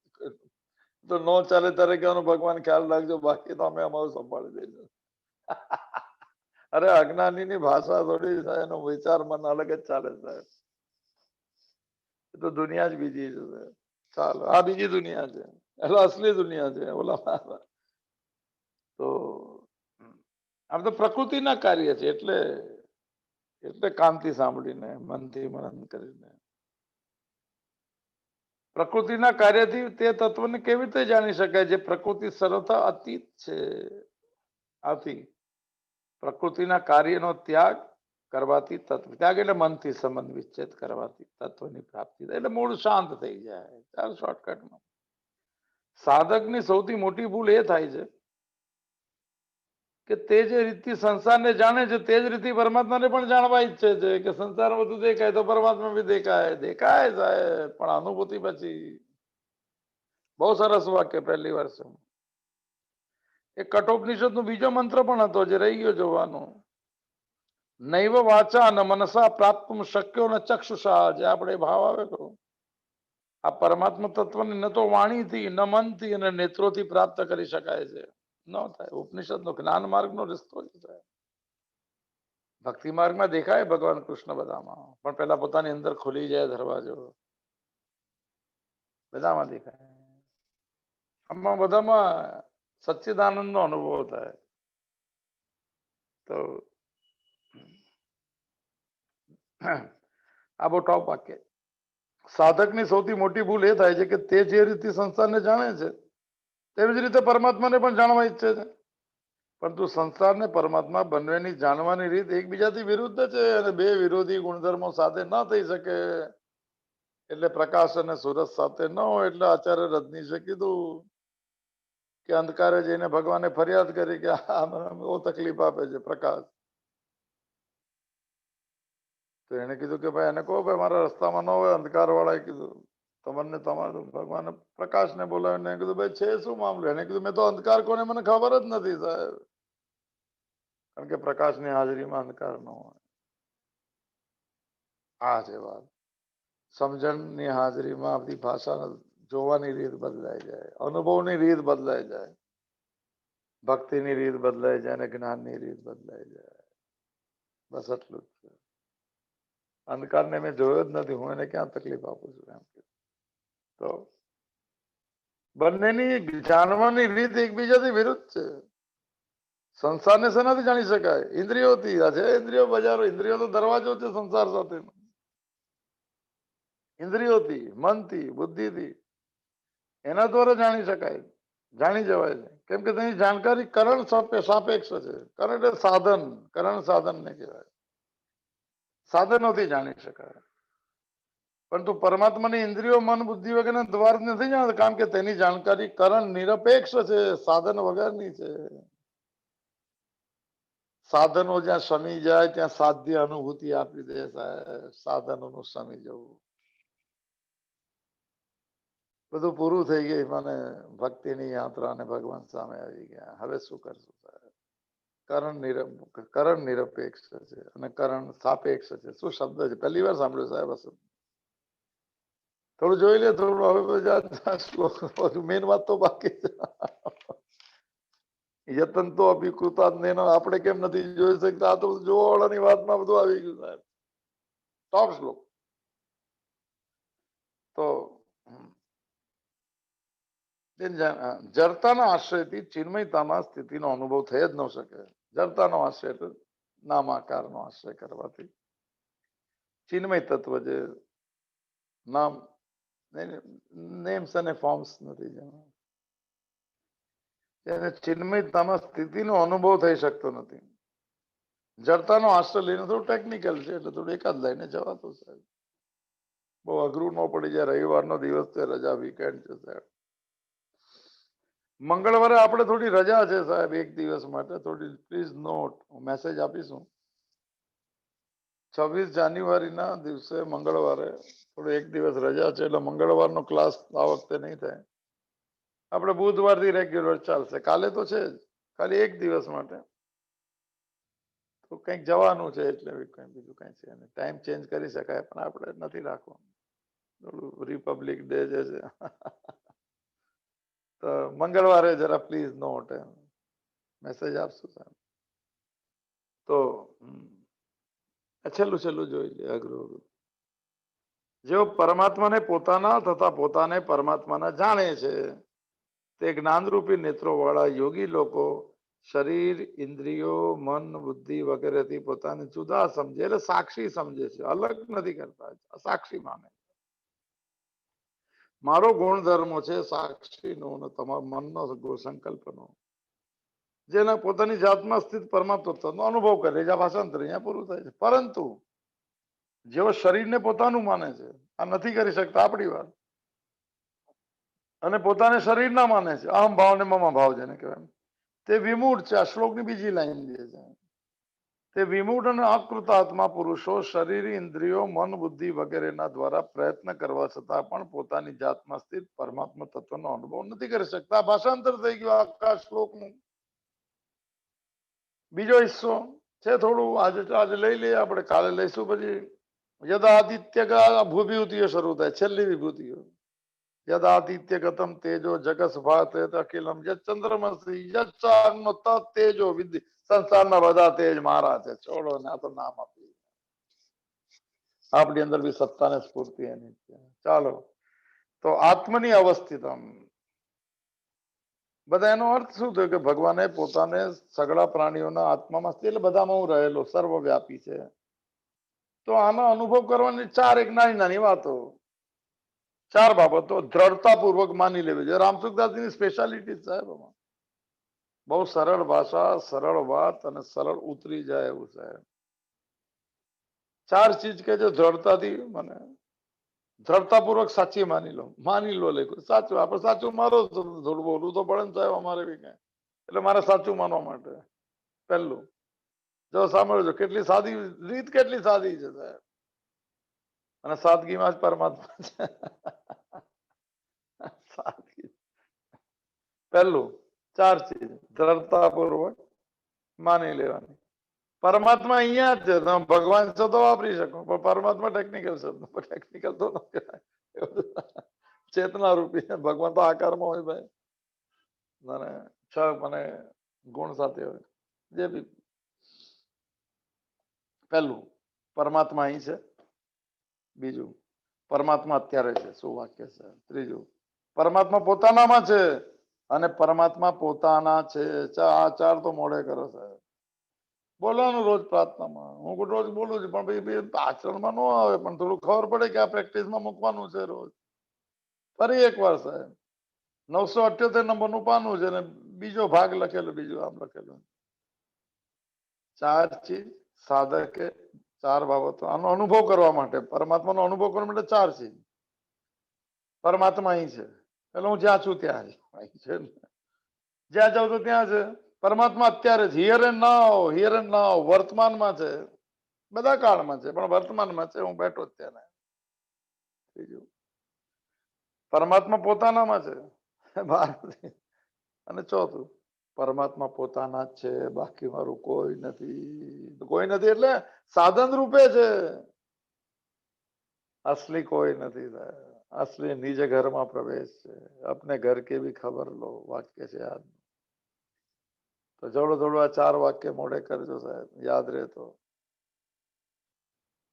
તો નો ચાલે ત્યારે કહેવાનું ભગવાન ખ્યાલ રાખજો, બાકી તો અમે અમારું સંભાળી દઈશું. અરે અજ્ઞાની ની ભાષા થોડી થાય, એનો વિચાર મન અલગ જ ચાલે સાહેબ. એ તો દુનિયા જ બીજી છે. ચાલો, આ બીજી દુનિયા છે, એટલે અસલી દુનિયા છે. ઓલા તો આમ તો પ્રકૃતિના કાર્ય છે. એટલે એટલે કાનથી સાંભળીને, મનથી મનન કરીને, પ્રકૃતિના કાર્યથી તે તત્વને કેવી રીતે જાણી શકાય જે પ્રકૃતિ સર્વથા અતીત છે? આથી પ્રકૃતિના કાર્યનો ત્યાગ કરવાથી તત્વ, ત્યાગ એટલે મનથી સંબંધ વિચ્છેદ કરવાથી તત્વની પ્રાપ્તિ થાય, એટલે મૂળ શાંત થઈ જાય. ચાલ શોર્ટકટમાં, સાધકની સૌથી મોટી ભૂલ એ થાય છે કે તે જે રીતથી સંસારને જાણે છે તે જ રીતથી પરમાત્માને પણ જાણવા ઈચ્છે છે. કે સંસાર બધું દેખાય તો પરમાત્મા બી દેખાય. દેખાય સાહેબ, પણ અનુભૂતિ પછી. બહુ સરસ વાક્ય પહેલી વાર છે. એ કઠોપનિષદ નો બીજો મંત્ર પણ હતો, જે રહી ગયો જોવાનો. નૈવ વાચા ન મનસા પ્રાપ્ત શક્યો ન ચક્ષુષા. જે આપણે ભાવ આવે તો આ પરમાત્મા તત્વને ન તો વાણીથી, ન મનથી અને નેત્રોથી પ્રાપ્ત કરી શકાય છે. ન થાય. ઉપનિષદ નો જ્ઞાન માર્ગ નો રસ્તો જ થાય. ભક્તિ માર્ગમાં દેખાય ભગવાન કૃષ્ણ બધામાં, પણ પેલા પોતાની અંદર ખુલી જાય દરવાજો, બધામાં દેખાય. આમાં બધામાં સચ્ચિદાનંદ નો અનુભવ થાય. તો આ બહુ ટોપ વાક્ય. સાધકની સૌથી મોટી ભૂલ એ થાય છે કે તે જે રીતે સંસારને જાણે છે તેવી જ રીતે પરમાત્માને પણ જાણવા ઈચ્છે છે. પરંતુ સંસારને પરમાત્મા બંનેની જાણવાની રીત એકબીજાથી વિરુદ્ધ છે, અને બે વિરોધી ગુણધર્મો સાથે ન થઈ શકે. એટલે પ્રકાશ અને સુરત સાથે ન હોય. એટલે આચાર્ય રજનીશે કીધું કે અંધકારે જઈને ભગવાને ફરિયાદ કરી કે આ બહુ તકલીફ આપે છે પ્રકાશ. તો એને કીધું કે ભાઈ એને કહો ભાઈ મારા રસ્તામાં ન હોય. અંધકાર વાળાએ કીધું તમને તમારું ભગવાન પ્રકાશને બોલાવીને કીધું ભાઈ છે શું મામલો? એને કીધું મેં તો અંધકાર કોને મને ખબર જ નથી સાહેબ. કારણ કે પ્રકાશની હાજરીમાં અંધકાર ન હોય. આ છે વાત. સમજણની હાજરીમાં આપણી ભાષા જોવાની રીત બદલાઈ જાય, અનુભવની રીત બદલાઈ જાય, ભક્તિની રીત બદલાઈ જાય, અને જ્ઞાનની રીત બદલાઈ જાય. બસ એટલું જ છે. અંધકારને મેં જોયો જ નથી, હું એને ક્યાં તકલીફ આપું છું એમ. તો બંનેની જાણવાની રીત એકબીજાથી વિરુદ્ધ છે. સંસારને શેનાથી જાણી શકાય? ઇન્દ્રિયોથી. આ છે ઇન્દ્રિયો બજારો. ઇન્દ્રિયો તો દરવાજો છે સંસાર સાથે. ઇન્દ્રિયોથી, મનથી, બુદ્ધિથી, એના દ્વારા જાણી શકાય, જાણી જવાય છે. કેમ કે તેની જાણકારી કરણ સાપેક્ષ છે. કરણ એટલે સાધન, કરણ સાધન ને કહેવાય. સાધનોથી જાણી શકાય. પરંતુ પરમાત્માની ઇન્દ્રિયો, મન, બુદ્ધિ વગેરે દ્વાર નથી જાણતા, કારણ કે તેની જાણકારી કરણ નિરપેક્ષ છે, સાધન વગરની છે. સાધનો જ્યાં શમી જાય ત્યાં સાધ્ય અનુભૂતિ આપી દે સાહેબ. સાધનોનું શમી જવું, બધું પૂરું થઈ ગયું. મને ભક્તિની યાત્રા ને ભગવાન સામે આવી ગયા. હવે શું કરશું સાહેબ? કરણ નિરપેક્ષ છે અને કરણ સાપેક્ષ છે. શું શબ્દ છે? પહેલી વાર સાંભળ્યું સાહેબ. થોડું જોઈ લે, થોડું હવે મેન વાત તો બાકી છે. યતન તો અભિકૃતાત્મેન આપણે કેમ નથી જોઈ શકતા? આ તો જોવા વાળાની વાતમાં બધું આવી ગયું સાહેબ. ટોપ શ્લોક. તો જડતાના આશ્રયથી ચિન્મયતામાં સ્થિતિનો અનુભવ થઈ જ ન શકે. જડતાનો આશ્રય એટલે નામાકારનો આશ્રય કરવાથી ચિન્મય તત્વ જે નામ નેમ્સ અને ફોર્મ્સ નથી જેમાં એને ચિન્મયતામાં સ્થિતિનો અનુભવ થઈ શકતો નથી. જડતાનો આશ્રય લઈને થોડું ટેકનિકલ છે એટલે થોડું એકાદ લઈને જવાતું સાહેબ. બહુ અઘરું ન પડી જાય. રવિવારનો દિવસ છે, રજા વીકેન્ડ છે સાહેબ. મંગળવારે આપણે થોડી રજા છે સાહેબ, એક દિવસ માટે. થોડી પ્લીઝ નોટ, મેસેજ આપીશું. 26 જાન્યુઆરીના દિવસે મંગળવારે થોડો એક દિવસ રજા છે એટલે મંગળવારનો ક્લાસ આ વખતે નહીં થાય. આપણે બુધવારથી રેગ્યુલર ચાલશે. કાલે તો છે જ, ખાલી એક દિવસ માટે તો કંઈક જવાનું છે એટલે કઈ બીજું કઈ છે નહીં. ટાઈમ ચેન્જ કરી શકાય પણ આપણે નથી રાખવાનું. થોડું રિપબ્લિક ડે જે છે તો મંગળવારે જરા પ્લીઝ નોટ મેસેજ આપશું સાહેબ. તો છેલ્લું જોઈ લે અઘરું. જેઓ પરમાત્માને પોતાના તથા પોતાને પરમાત્માના જાણે છે તે જ્ઞાનરૂપી નેત્રો વાળા યોગી લોકો શરીર, ઇન્દ્રિયો, મન, બુદ્ધિ વગેરેથી પોતાને જુદા સમજે એટલે સાક્ષી સમજે છે, અલગ નથી કરતા, સાક્ષી માને. મારો ગુણધર્મો છે સાક્ષીનો અને તમારા મનનો સંકલ્પનો. જેના પોતાની જાતમાં સ્થિત પરમાત્મા તત્વનો અનુભવ કરે છે. ભાષાંતર અહીંયા પૂરું થાય છે. પરંતુ જેઓ શરીરને પોતાનું માને છે, આ નથી કરી શકતા આપણી વાત, અને પોતાને શરીર ના માને છે, અહમ ભાવ ને મમ ભાવ જેને કહેવાય, તે વિમૂઢ છે. આ શ્લોકની બીજી લાઈન જે છે તે વિમૂઢ અને અકૃતાત્મા પુરુષો શરીર, ઇન્દ્રિયો, મન, બુદ્ધિ વગેરેના દ્વારા પ્રયત્ન કરવા છતાં પણ પોતાની જાતમાં સ્થિત પરમાત્મા તત્વનો અનુભવ નથી કરી શકતા. ભાષાંતર થઈ ગયું આખા શ્લોકનું. બીજો હિસ્સો છે થોડું આજે લઈ લઈએ આપણે, કાલે લઈશું. પછી યદાદિત્ય ભૂવિભૂતિઓ શરૂ થાય, છેલ્લી વિભૂતિઓ. યદાદિત્ય ગતમ તેજો જગત ભાત અખિલમ ચંદ્રમસી યચ્ચાગ્નો તેજો વિધિ. સંસારના બધા તેજ મારા છે, છોડો ને આ તો નામ આપ્યું. આપણી અંદર બી સત્તા ને સ્ફૂર્તિ એની છે. ચાલો, તો આત્મની અવસ્થિતમ. બધા એનો અર્થ શું થયો કે ભગવાને પોતાને સગળા પ્રાણીઓના આત્મામાં એટલે બધામાં હું રહેલો, સર્વવ્યાપી છે. તો આનો અનુભવ કરવાની ચાર એક નાની નાની વાતો, ચાર બાબતો દ્રઢતાપૂર્વક માની લેવી જોઈએ. રામસુખદાસજીની સ્પેશિયાલિટી સાહેબ બહુ સરળ ભાષા, સરળ વાત અને સરળ ઉતરી જાય એવું સાહેબ. ચાર ચીજ કે જો દ્રઢતાથી મને દ્રઢતાપૂર્વક સાચી માની લો લેખો સાચું. આપણે સાચું મારો થોડું બોલવું તો પડે ને સાહેબ અમારે બી કઈ. એટલે મારે સાચું માનવા માટે પહેલું જો સાંભળજો, કેટલી સાદી રીત, કેટલી સાદી છે સાહેબ. અને સાદગીમાં જ પરમાત્મા છે. સાદગી પહેલું, ચાર ચીજ દ્રઢતાપૂર્વક માની લેવાની. પરમાત્મા અહીંયા જ છે, તમે ભગવાન છો તો વાપરી શકો, પણ પરમાત્મા ટેકનિકલ શબ્દ, ટેકનિકલ તો ન કહેવાય. ચેતના રૂપી ભગવાન તો આકારમાં હોય ભાઈ, મને છ મને ગુણ સાથે હોય જે બી. પહેલું, પરમાત્મા અહીં છે. બીજું, પરમાત્મા અત્યારે છે, શું વાક્ય છે. ત્રીજું, પરમાત્મા પોતાનામાં છે અને પરમાત્મા પોતાના છે. આ ચાર તો મોડે કરો સાહેબ. બોલવાનું રોજ પ્રાર્થનામાં, હું રોજ બોલું છું પણ ભાઈ આચરણમાં ન આવે, પણ થોડું ખબર પડે કે આ પ્રેક્ટિસમાં મૂકવાનું છે રોજ. ફરી એક વાર સાહેબ, 978 નંબરનું પાનું છે ને બીજો ભાગ લખેલો, બીજું આમ લખેલું. ચાર ચીજ સાધકે, ચાર બાબતો આનો અનુભવ કરવા માટે, પરમાત્માનો અનુભવ કરવા માટે ચાર ચીજ. પરમાત્મા અહીં છે એટલે હું જ્યાં છું ત્યાં છે, જ્યાં જાઉં તો ત્યાં છે. પરમાત્મા અત્યારે જ, here and now, here and નાઉ, વર્તમાનમાં છે. બધા કાળમાં છે પણ વર્તમાનમાં છે, હું બેઠો જ ત્યાં. ત્રીજું, પરમાત્મા પોતાનામાં છે. અને ચોથું, પરમાત્મા પોતાના જ છે, બાકી મારું કોઈ નથી. કોઈ નથી એટલે સાધન રૂપે છે, असली कोई नहीं था. असली निज घर में प्रवेश है. अपने घर की भी खबर लो, वाक्य છે યાદ. તો થોડું આ 4 વાક્ય મોઢે કરજો સાહેબ, યાદ રહે તો.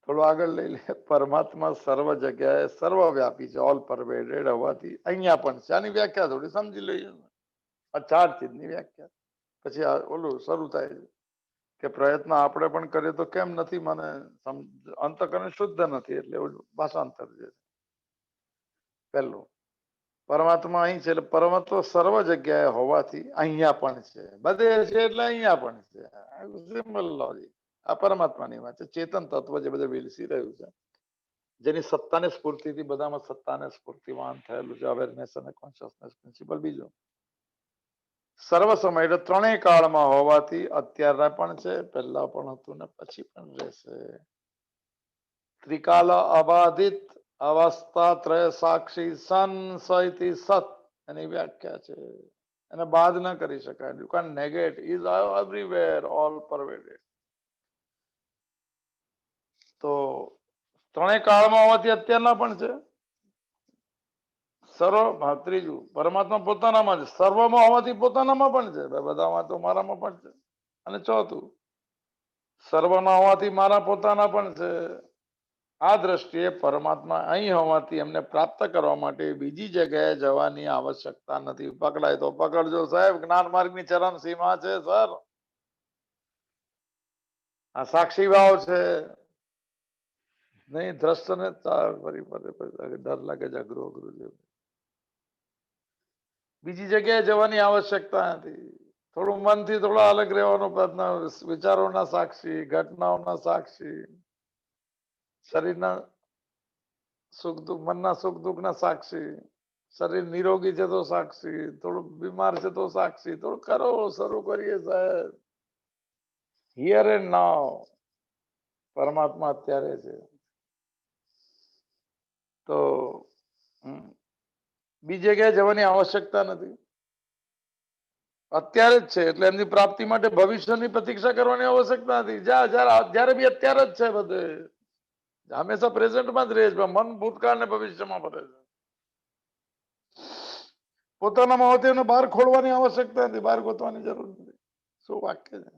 થોડું આગળ લઈ લે. પરમાત્મા સર્વ જગ્યાએ સર્વવ્યાપી છે, ઓલ પરવેડેડ હોવાથી અહીંયા પણ છે. આની વ્યાખ્યા થોડી સમજી લઈએ. આ 4 ચીજની વ્યાખ્યા. પછી આ ઓલું શરૂ થાય છે કે પ્રયત્ન આપણે પણ કરીએ તો કેમ નથી, મને અંતકરણ શુદ્ધ નથી, એટલે એવું ભાષાંતર છે. પહેલું, પરમાત્મા અહીં છે એટલે પરમાત્મા સર્વ જગ્યાએ હોવાથી અહીંયા પણ છે, બધે છે એટલે અહીંયા પણ છે. Simple logic. આ પરમાત્માની વાત છે. ચેતન તત્વ જે બધે વિલસી રહ્યું છે, જેની સત્તાને સ્ફૂર્તિથી બધામાં સત્તાને સ્ફૂર્તિમાન થયેલું છે, અવેરનેસ અને કોન્શિયસનેસ પ્રિન્સિપલ. બીજું, સર્વ સમય એટલે ત્રણેય કાળમાં હોવાથી અત્યારે પણ છે, પહેલા પણ હતું ને પછી પણ રહેશે. ત્રિકાલ અબાધિત અવસ્થા ત્રય સાક્ષી સંશયથી સત, એની વ્યાખ્યા છે. એને બાદ ન કરી શકાય. You can negate, is everywhere, all pervaded. તો ત્રણેય કાળમાં હોવાથી અત્યારના પણ છે. સર્વ, ત્રીજું, પરમાત્મા પોતાનામાં છે, સર્વમાં હોવાથી પોતાનામાં પણ છે, બધામાં તો મારામાં પણ છે. અને ચોથું, સર્વના હોવાથી મારા પોતાના પણ છે. આ દ્રષ્ટિએ પરમાત્મા અહીં હોવાથી એમને પ્રાપ્ત કરવા માટે બીજી જગ્યાએ જવાની આવશ્યકતા નથી. પકડાય તો પકડજો સાહેબ, જ્ઞાન માર્ગની ચરમ સીમા છે સર. આ સાક્ષી ભાવ છે. નહીં દ્રષ્ટ ને ડર લાગે છે, અઘરું અઘરું છે. બીજી જગ્યાએ જવાની આવશ્યકતા નથી. થોડું મનથી થોડો અલગ રહેવાનો પ્રયત્ન, વિચારોના સાક્ષી, ઘટનાઓના સાક્ષી, શરીરના સુખ દુઃખ, મનના સુખ દુઃખ ના સાક્ષી, શરીર નિરોગી છે તો સાક્ષી, થોડું બીમાર છે તો સાક્ષી. થોડું કરો, શરૂ કરીએ સાહેબ. Here and now. પરમાત્મા અત્યારે છે. તો બીજી જગ્યાએ જવાની આવશ્યકતા નથી, અત્યારે જ છે. એટલે એમની પ્રાપ્તિ માટે ભવિષ્યની પ્રતીક્ષા કરવાની આવશ્યકતા નથી. જયારે બી અત્યારે જ છે. બધે હંમેશા પ્રેઝન્ટમાં જ રહે છે. મન ભૂતકાળ ને ભવિષ્યમાં ફરે છે. પોતાનામાં હોતી એને બહાર ખોલવાની આવશ્યકતા નથી, બહાર ગોતવાની જરૂર નથી. શું વાક્ય છે.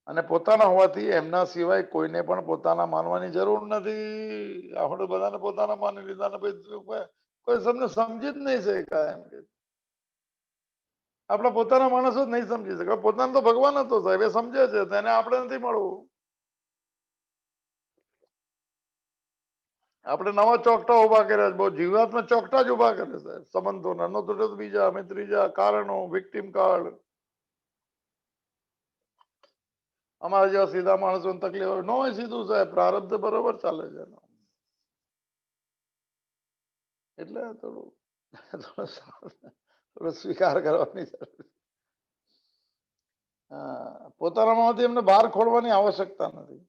અને પોતાના હોવાથી એમના સિવાય કોઈને પણ પોતાના માનવાની જરૂર નથી. આપણે બધાને પોતાના માની લીધા ને કોઈ તમને સમજી જ નહીં શકાય. એમ કે આપણા પોતાના માણસો જ નહીં સમજી શકે. પોતાને તો ભગવાન હતો સાહેબ, એ સમજે છે, તેને આપણે નથી મળવું. આપણે નવા ચોકટા ઉભા કર્યા છે. બહુ જીવાતમાં ચોકટા જ ઉભા કરે સાહેબ. સંબંધોના ન તો બીજા, અમે ત્રીજા કારણો, વિક્ટિમ કાર્ડ. અમારા જેવા સીધા માણસો તકલીફ હોય ન હોય સીધું સાહેબ, પ્રારબ્ધ બરોબર ચાલે છે. એટલે થોડું સ્વીકાર કરવાની જરૂર. પોતાનામાંથી એમને બહાર ખોલવાની આવશ્યકતા નથી.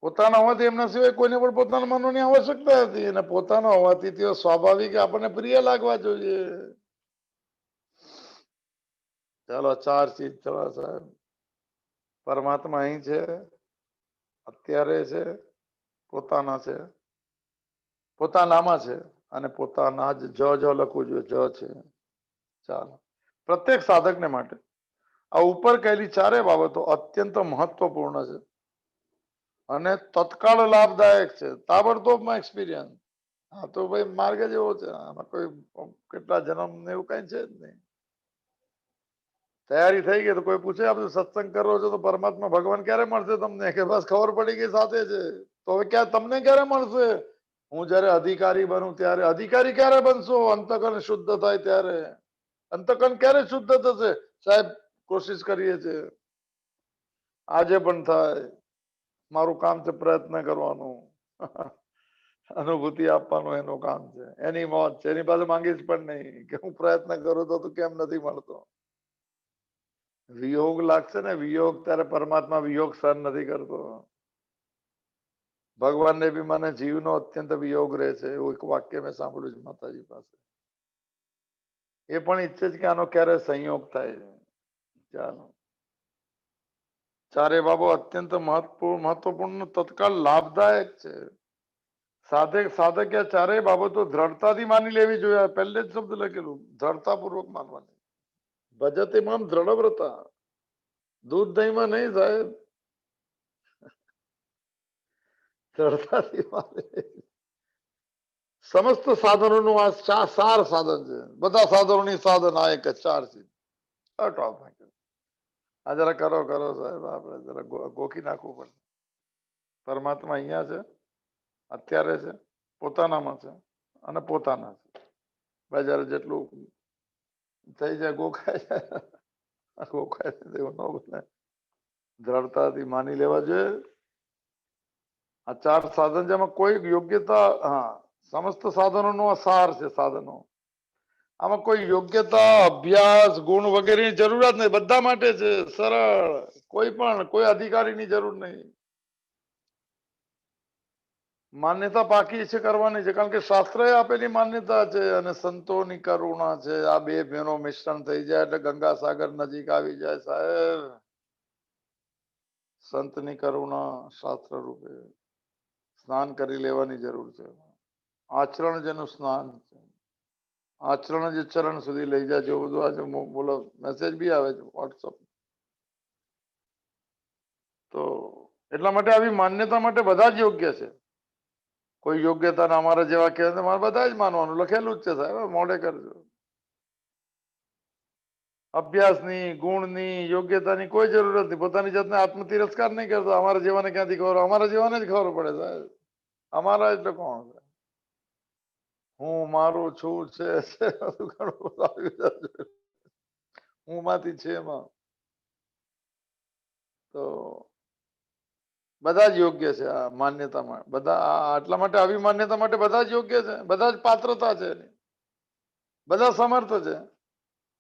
પોતાના હોવાથી એમના સિવાય કોઈને પણ પોતાના માનવાની આવશ્યકતા નથી. અને પોતાના હોવાથી તેઓ સ્વાભાવિક આપણને પ્રિય લાગવા જોઈએ. ચાલો 4 ચીજ ચલો સાહેબ. પરમાત્મા અહીં છે, અત્યારે છે, પોતાના છે, પોતાનામાં છે, અને પોતાના જ લખવું જોઈએ, છે. ચાલો, પ્રત્યેક સાધકને માટે આ ઉપર કહેલી 4 બાબતો અત્યંત મહત્વપૂર્ણ છે અને તત્કાળ લાભદાયક છે. તાબડતોબમાં એક્સપિરિયન્સ. હા તો ભાઈ માર્ગ જ એવો છે. આમાં કોઈ કેટલા જન્મ ને એવું કઈ છે જ નહીં. તૈયારી થઈ ગઈ તો કોઈ પૂછે આપણે સત્સંગ કરો છો તો પરમાત્મા ભગવાન ક્યારે મળશે તમને, કે બસ ખબર પડી ગઈ સાથે છે. તો હવે ક્યાં તમને ક્યારે મળશે? હું જયારે અધિકારી બનું ત્યારે. અધિકારી ક્યારે બનશો? અંતકરણ શુદ્ધ થાય ત્યારે. અંતકરણ ક્યારે શુદ્ધ થશે સાહેબ? કોશિશ કરીએ છીએ, આજે પણ થાય. મારું કામ છે પ્રયત્ન કરવાનું, અનુભૂતિ આપવાનું એનું કામ છે. એની મોત છે, એની પાસે માંગીશ પણ નહીં કે હું પ્રયત્ન કરું તો કેમ નથી મળતો. વિયોગ લાગશે ને, વિયોગ, ત્યારે પરમાત્મા વિયોગ સહન નથી કરતો. ભગવાનને બી મને જીવનો અત્યંત વિયોગ રહે છે, એવું એક વાક્ય મેં સાંભળ્યું છે માતાજી પાસે. એ પણ ઈચ્છે છે કે આનો ક્યારે સંયોગ થાય છે. ચાલો, 4 બાબો અત્યંત મહત્વપૂર્ણ, તત્કાળ લાભદાયક છે. સાધકે 4 બાબતો દ્રઢતાથી માની લેવી જોઈએ. પહેલે જ શબ્દ લખેલું, દ્રઢતાપૂર્વક માનવાની. ભજતે મામ દ્રઢવ્રતા. દૂધ દહીંમાં નહીં સાહેબ, દ્રઢતાથી માને. સમસ્ત સાધનોનું આ સાર સાધન છે. બધા સાધનોની સાધન આ એક જ ચાર છે. આ જરા કરો કરો સાહેબ, આપણે જરા ગોખી નાખવું પડે. પરમાત્મા અહીંયા છે, અત્યારે છે, પોતાનામાં છે અને પોતાના છે. ભાઈ જયારે જેટલું થઈ જાય ગોખાય જાય, ગોખાય એવું ન બને. દ્રઢતાથી માની લેવા જોઈએ. આ ચાર સાધન છે, એમાં કોઈ યોગ્યતા, હા, સમસ્ત સાધનોનો સાર છે સાધનો. આમાં કોઈ યોગ્યતા, અભ્યાસ, ગુણ વગેરેની જરૂરત નહીં. બધા માટે છે, સરળ. કોઈ અધિકારીની જરૂર નહીં. માન્યતા પાકી છે કરવાની છે, કારણ કે શાસ્ત્રએ આપેલી માન્યતા છે અને સંતોની કરુણા છે. આ બે બેનો મિશ્રણ થઈ જાય એટલે ગંગા સાગર નજીક આવી જાય સાહેબ. સંતની કરુણા શાસ્ત્ર રૂપે સ્નાન કરી લેવાની જરૂર છે. આચરણ જેનું સ્નાન છે. આચરણ જે ચરણ સુધી લઈ જાય. જો બધું આજે બોલો મેસેજ બી આવે છે વોટ્સઅપ. તો એટલા માટે આવી માન્યતા માટે બધા જ યોગ્ય છે. કોઈ યોગ્યતા અમારા જેવા કહેવાય મારે બધા જ માનવાનું લખેલું જ છે સાહેબ, મોડે કરજો. અભ્યાસની, ગુણની, યોગ્યતાની કોઈ જરૂરત નથી. પોતાની જાતને આત્મ તિરસ્કાર નહીં કરતો. અમારા જેવાને ક્યાંથી ખબર? અમારા જેવાને જ ખબર પડે સાહેબ. અમારા એટલે કોણ છે? હું મારું છું છે, હું માંથી છે એમાં. તો બધા જ યોગ્ય છે આ માન્યતામાં. બધા આટલા માટે આવી માન્યતા માટે બધા જ યોગ્ય છે. બધા જ પાત્રતા છે એની. બધા સમર્થ છે.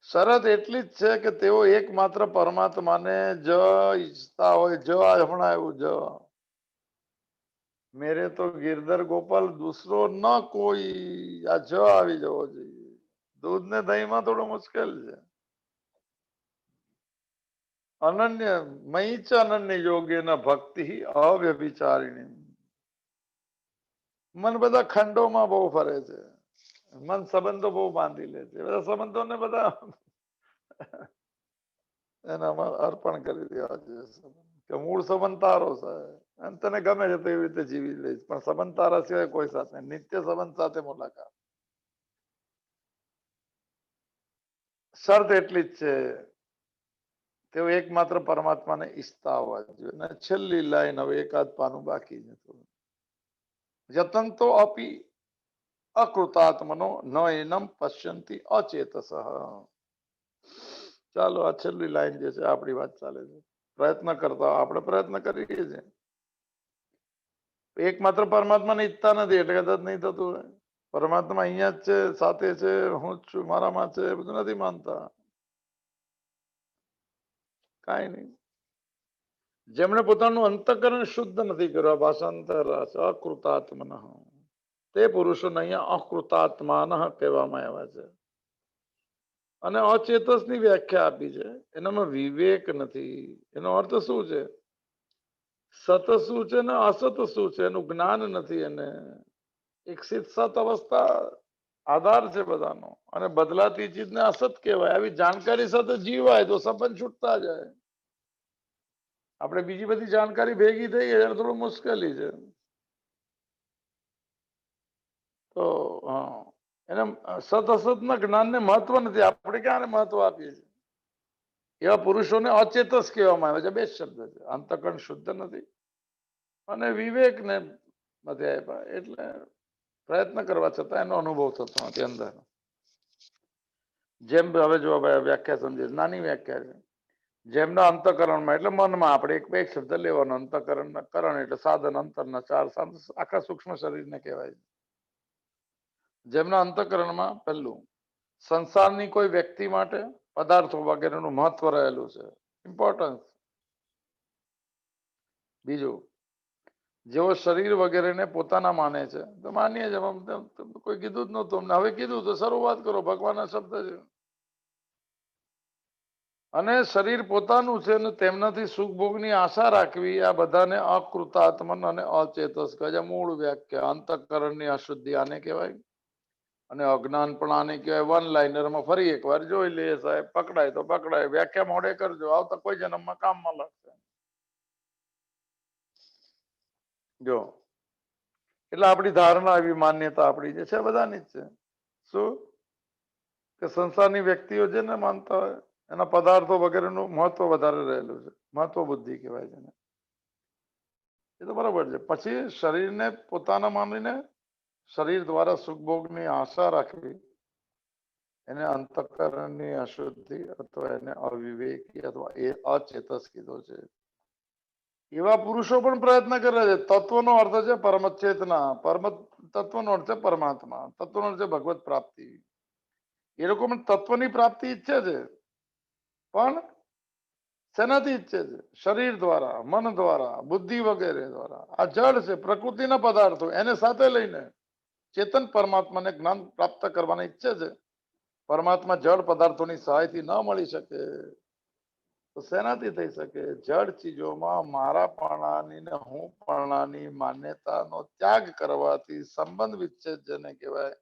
શરત એટલી જ છે કે તેઓ એકમાત્ર પરમાત્માને જ ઈચ્છતા હોય. જ હમણાં આવ્યું જ. મેરે તો ગિરધર ગોપાલ દૂસરો ન કોઈ. આ જ આવી જવો જોઈએ. દૂધ ને દહીંમાં થોડું મુશ્કેલ છે. અનન્ય મયી ચ અનન્ય યોગેન ભક્તિ અવ્યભિચારિણી. મન બધા ખંડોમાં બહુ ફરે છે. મન સંબંધો બહુ બાંધી લે છે. બધા સંબંધોને બધા એનામાં અર્પણ કરી દેવા જોઈએ. કે મૂળ સંબંધ તારો સાહેબ, એમ તને ગમે છે તો એવી રીતે જીવી લઈશ, પણ સંબંધ તારા સિવાય કોઈ સાથે નિત્ય સંબંધ સાથે મુલાકાત. શરત એટલી જ છે, તેઓ એકમાત્ર પરમાત્માને ઈચ્છતા હોવા જોઈએ. અને છેલ્લી લાઈન, હવે એકાદ પાનું બાકી છે. યતન તો અપી અકૃતાત્મનો ન એનમ પશ્યંતી અચેતસ. ચાલો આ છેલ્લી લાઈન જે છે આપણી વાત ચાલે છે. પ્રયત્ન કરતા આપણે પ્રયત્ન કરીએ છીએ. એકમાત્ર પરમાત્માને ઈચ્છતા નથી એટલે કદાચ નહીં થતું હોય. પરમાત્મા અહીંયા જ છે, સાથે છે, હું જ છું, મારામાં છે, બધું નથી માનતા. કાંઈ નહીં. જેમણે પોતાનું અંતઃકરણ શુદ્ધ નથી કરવા, ભાષાંતર અકૃતાત્મન, તે પુરુષોને અહીંયા અકૃતાત્માન કહેવામાં આવ્યા છે. અને અચેતસની વ્યાખ્યા આપી છે. એનામાં વિવેક નથી. એનો અર્થ શું છે? સત શું છે ને અસત શું છે એનું જ્ઞાન નથી. એને એક સત અવસ્થા આધાર છે બધાનો, અને બદલાતી ચીજને અસત કહેવાય. આવી જાણકારી સાથે જીવાય તો સંબંધ છૂટતા જાય. આપણે બીજી બધી જાણકારી ભેગી થઈ ગઈ એટલે થોડું મુશ્કેલી છે. તો હા, એને સત અસતના જ્ઞાનને મહત્વ નથી. આપણે ક્યાં મહત્વ આપીએ છીએ? એવા પુરુષોને અચેતસ કહેવામાં આવે છે. બે શબ્દ છે. અંતઃકરણ શુદ્ધ નથી અને વિવેકને નથી આપ્યા, એટલે પ્રયત્ન કરવા છતાં એનો અનુભવ થતો નથી અંદર. જેમ હવે જો વ્યાખ્યા સમજે, નાની વ્યાખ્યા છે. જેમના અંતઃકરણમાં એટલે મનમાં આપણે એક શબ્દ લેવાનો, અંતઃકરણ કરણ એટલે સાધન, અંતરના ચાર આખા સૂક્ષ્મ શરીરને કહેવાય. જેમના અંતઃકરણમાં પહેલું સંસારની કોઈ વ્યક્તિ માટે પદાર્થો વગેરેનું મહત્વ રહેલું છે, ઇમ્પોર્ટન્સ. બીજું, જેઓ શરીર વગેરેને પોતાના માને છે તો માનીએ છે. કોઈ કીધું જ નહોતું અમને, હવે કીધું તો શરૂઆત કરો. ભગવાનના શબ્દ છે. અને શરીર પોતાનું છે ને તેમનાથી સુખ ભોગની આશા રાખવી, આ બધાને અકૃતાત્મન અને અચેતસ કહે છે. મૂળ વ્યાખ્યા અંતઃકરણની અશુદ્ધિ આને કહેવાય. અને અજ્ઞાન પણ આને કહેવાય. વન લાઇનરમાં ફરી એકવાર જોઈ લઈએ સાહેબ, પકડાય તો પકડાય, વ્યાખ્યા મોડે કરજો, આવતા કોઈ જન્મમાં કામમાં લાગશે. જો એટલે આપણી ધારણા, એવી માન્યતા આપણી જે છે બધાની જ છે. શું કે સંસારની વ્યક્તિઓ છે ને માનતા હોય એના પદાર્થો વગેરેનું મહત્વ વધારે રહેલું છે. મહત્વ બુદ્ધિ કહેવાય છે. એ તો બરાબર છે. પછી શરીરને પોતાના માનીને શરીર દ્વારા સુખ ભોગની આશા રાખવી, એને અંતઃકરણની અશુદ્ધિ અથવા એને અવિવેકી અથવા એ અચેતસ કીધો છે. એવા પુરુષો પણ પ્રયત્ન કરે છે. તત્વનો અર્થ છે પરમ ચેતના, પરમ તત્વનો અર્થ છે પરમાત્મા, તત્વનો અર્થ છે ભગવત પ્રાપ્તિ. એ લોકો પણ તત્વની પ્રાપ્તિ ઈચ્છે છે, પણ શેનાથી ઈચ્છે છે? શરીર દ્વારા, મન દ્વારા, બુદ્ધિ વગેરે દ્વારા. આ જળ છે, પ્રકૃતિના પદાર્થો, એને સાથે લઈને ચેતન પરમાત્માને જ્ઞાન પ્રાપ્ત કરવાની ઈચ્છે છે. પરમાત્મા જળ પદાર્થોની સહાયથી ન મળી શકે તો શેનાથી થઈ શકે? જળ ચીજોમાં મારા પણાની ને હું પણાની માન્યતાનો ત્યાગ કરવાથી સંબંધ વિચ્છેદ જેને કહેવાય,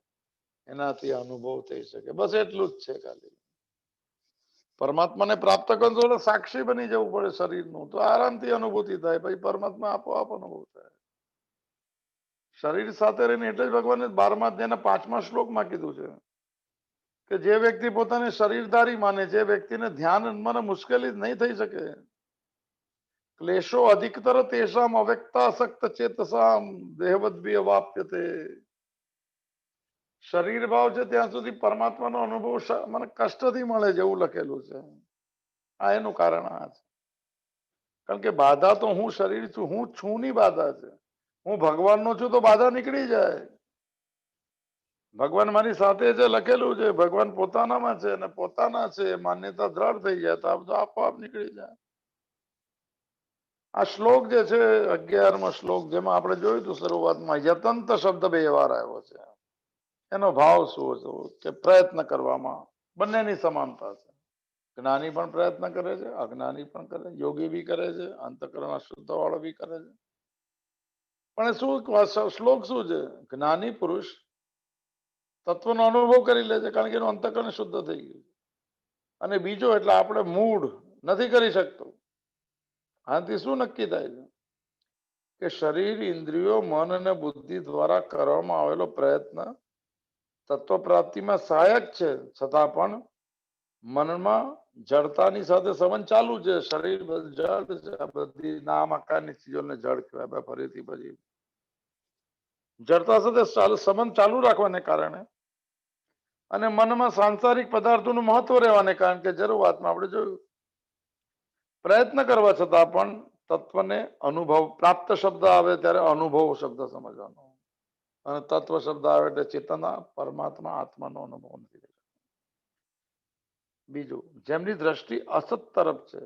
એનાથી અનુભવ થઈ શકે. બસ એટલું જ છે ખાલી. પરમાત્માને પ્રાપ્ત કરજો એટલે સાક્ષી બની જવું પડે શરીરનું, તો આરામથી અનુભૂતિ થાય. પછી પરમાત્મા આપોઆપ અનુભવ થાય. શરીર સાથે રહીને એટલે જ ભગવાને 12મા અધ્યાયના 5મા શ્લોકમાં કીધું છે કે જે વ્યક્તિ પોતાને શરીરધારી માને, જે વ્યક્તિને ધ્યાન મને મુશ્કેલી નહીં થઈ શકે, ક્લેશો અધિકતર તેષામ અવ્યક્તાસક્ત ચેતસામ દેહવદ્ભી અવાપ્યતે. શરીર ભાવ છે ત્યાં સુધી પરમાત્માનો અનુભવ મને કષ્ટથી મળે છે એવું લખેલું છે. આ એનું કારણ આ છે. કારણ કે બાધા તો હું શરીર છું, હું છું ની બાધા છે. હું ભગવાનનો છું તો બાધા નીકળી જાય. ભગવાન મારી સાથે છે લખેલું છે, ભગવાન પોતાનામાં છે અને પોતાના છે માન્યતા દ્રઢ થઈ જાય તો આ બધું આપોઆપ નીકળી જાય. આ શ્લોક જે છે 11મો શ્લોક, જેમાં આપણે જોયું હતું શરૂઆતમાં, યતંત શબ્દ બે વાર આવ્યો છે. એનો ભાવ શું હતો કે પ્રયત્ન કરવામાં બંનેની સમાનતા છે. જ્ઞાની પણ પ્રયત્ન કરે છે, અજ્ઞાની પણ કરે, યોગી બી કરે છે, અંતઃકરણ શુદ્ધ વાળો બી કરે છે. પણ શું શ્લોક શું છે? જ્ઞાની પુરુષ તત્વનો અનુભવ કરી લે છે, કારણ કે એનું અંતઃકરણ શુદ્ધ થઈ ગયું. અને બીજો એટલે આપણે મૂળ નથી કરી શકતો. આનાથી શું નક્કી થાય છે? કે શરીર, ઇન્દ્રિયો, મન અને બુદ્ધિ દ્વારા કરવામાં આવેલો પ્રયત્ન તત્વ પ્રાપ્તિમાં સહાયક છે, છતાં પણ મનમાં જડતાની સાથે સંબંધ ચાલુ છે. શરીર જડ છે, બધી નામ આકારની ચીજોને જડ કહેવાય. ફરીથી પછી જડતા સાથે સંબંધ ચાલુ રાખવાને કારણે અને મનમાં સાંસારિક પદાર્થોનું મહત્વ રહેવાને કારણે કે શરૂઆતમાં આપણે જોયું, પ્રયત્ન કરવા છતાં પણ તત્વને અનુભવ, પ્રાપ્ત શબ્દ આવે ત્યારે અનુભવ શબ્દ સમજવાનો, અને તત્વ શબ્દ આવે એટલે ચેતના, પરમાત્મા, આત્માનો અનુભવ નથી. બીજું, જેમની દ્રષ્ટિ અસત તરફ છે.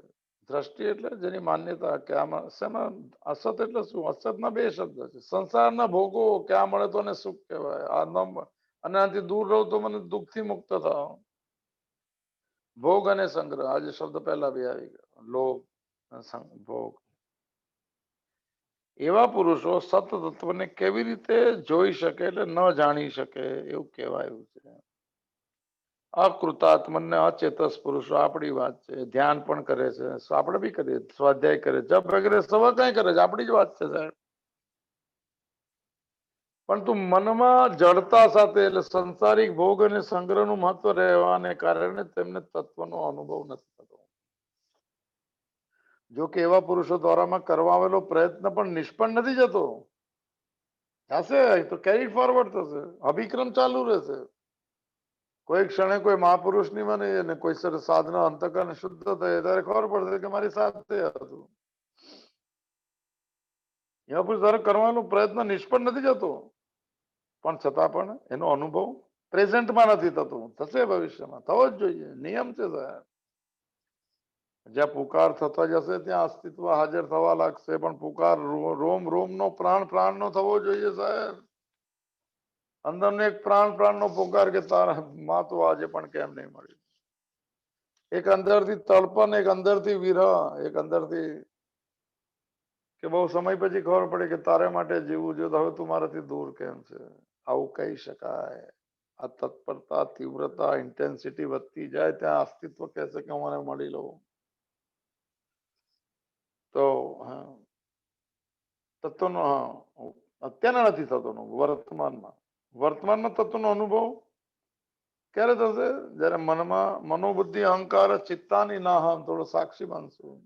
દ્રષ્ટિ એટલે જેની માન્યતા કે આમાં શેમાં અસત એટલે શું? અસતના બે શબ્દ છે. સંસારના ભોગો ક્યાં મળે તો એને સુખ કહેવાય, અને આનાથી દૂર રહું તો મને દુઃખથી મુક્ત થાવ. ભોગ અને સંગ્રહ, આજે શબ્દ પહેલા બી આવી ગયો, લોભ, ભોગ. એવા પુરુષો સત તત્વને કેવી રીતે જોઈ શકે એટલે ન જાણી શકે એવું કહેવાયું છે. અકૃતાત્મને અચેતસ પુરુષો આપણી વાત છે. ધ્યાન પણ કરે છે, આપણે બી કરીએ, સ્વાધ્યાય કરે, જપ વગેરે સવા કઈ કરે છે, આપણી જ વાત છે સાહેબ. પરંતુ મનમાં જડતા સાથે એટલે સંસારિક ભોગ અને સંગ્રહનું મહત્વ રહેવાને કારણે તેમને તત્વનો અનુભવ નથી થતો. જો કે એવા પુરુષો દ્વારામાં કરવા આવેલો પ્રયત્ન પણ નિષ્ફળ નથી જતો. થશે તો કેરી ફોરવર્ડ થશે, અભિક્રમ ચાલુ રહેશે. કોઈ ક્ષણે કોઈ મહાપુરુષની મને અને કોઈ સાધના અંતકરણ શુદ્ધ થાય ત્યારે ખબર પડશે કે મારી સાથે હતું. એવા પુરુષ દ્વારા કરવાનો પ્રયત્ન નિષ્ફળ નથી જતો, પણ છતાં પણ એનો અનુભવ પ્રેઝન્ટમાં નથી થતો. થશે ભવિષ્યમાં, થવો જ જોઈએ, નિયમ છે સાહેબ. જ્યાં પુકાર થતા જશે ત્યાં અસ્તિત્વ હાજર થવા લાગશે, પણ પુકાર રોમ રોમ નો, પ્રાણ પ્રાણ નો થવો જોઈએ સાહેબ. અંદરનો એક પ્રાણ નો પુકાર કે તારા માં તો આજે પણ કેમ નહીં મળ્યું. એક અંદરથી તળપણ, એક અંદરથી વિરહ, એક અંદરથી કે બહુ સમય પછી ખબર પડે કે તારે માટે જીવવું જોઈએ, હવે તું મારાથી દૂર કેમ છે. આવું કહી શકાય. આ તત્પરતા, તીવ્રતા, ઇન્ટેન્સિટી વધતી જાય ત્યાં અસ્તિત્વ કહેશે કે મને મળી લો. તો હા, તત્વનો અત્યારના નથી થતો, વર્તમાનમાં તત્વનો અનુભવ ક્યારે થશે? જયારે મનમાં મનોબુદ્ધિ અહંકાર ચિત્તાની ના હમ થોડો સાક્ષી બનશું,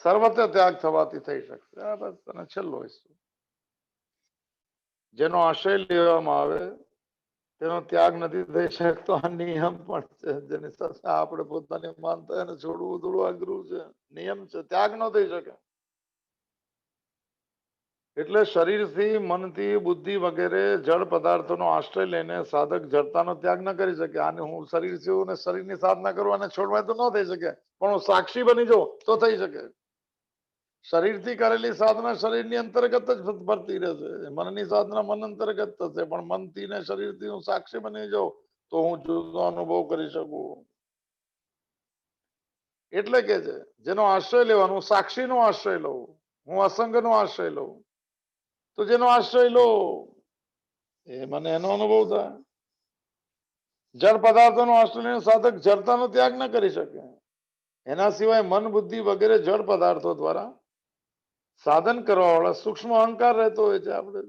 સર્વત્ર ત્યાગ થવાથી થઈ શકશે. આ બસ અને છેલ્લો હિસ્સો, જેનો આશય લેવામાં આવે તેનો ત્યાગ નથી થઈ શકતો. આ નિયમ પણ છે, જેની સાથે આપણે પોતાની માનતા એને છોડવું થોડું અઘરું છે. નિયમ છે, ત્યાગ ન થઈ શકે. એટલે શરીરથી, મનથી, બુદ્ધિ વગેરે જળ પદાર્થોનો આશ્રય લઈને સાધક જડતાનો ત્યાગ ન કરી શકે. આને હું શરીર છું અને શરીરની સાધના કરું અને છોડવા તો ન થઈ શકે, પણ હું સાક્ષી બની જાઉં તો થઈ શકે. શરીરથી કરેલી સાધના શરીરની અંતર્ગત જ ભરતી રહેશે, મનની સાધના મન અંતર્ગત થશે, પણ મનથી ને શરીરથી હું સાક્ષી બની જાઉં તો હું જુદો અનુભવ કરી શકું. એટલે કે છે જેનો આશ્રય લેવાનો, સાક્ષીનો આશ્રય લઉં, હું અસંગનો આશ્રય લઉં, તો જેનો આશ્રય લો એ મને એનો અનુભવ થાય. જળ પદાર્થોનો આશ્રય સાધક જડતાનો ત્યાગ ન કરી શકે. એના સિવાય મન, બુદ્ધિ વગેરે જળ પદાર્થો દ્વારા સાધન કરવા વાળા સૂક્ષ્મ અહંકાર રહેતો હોય છે. આપણે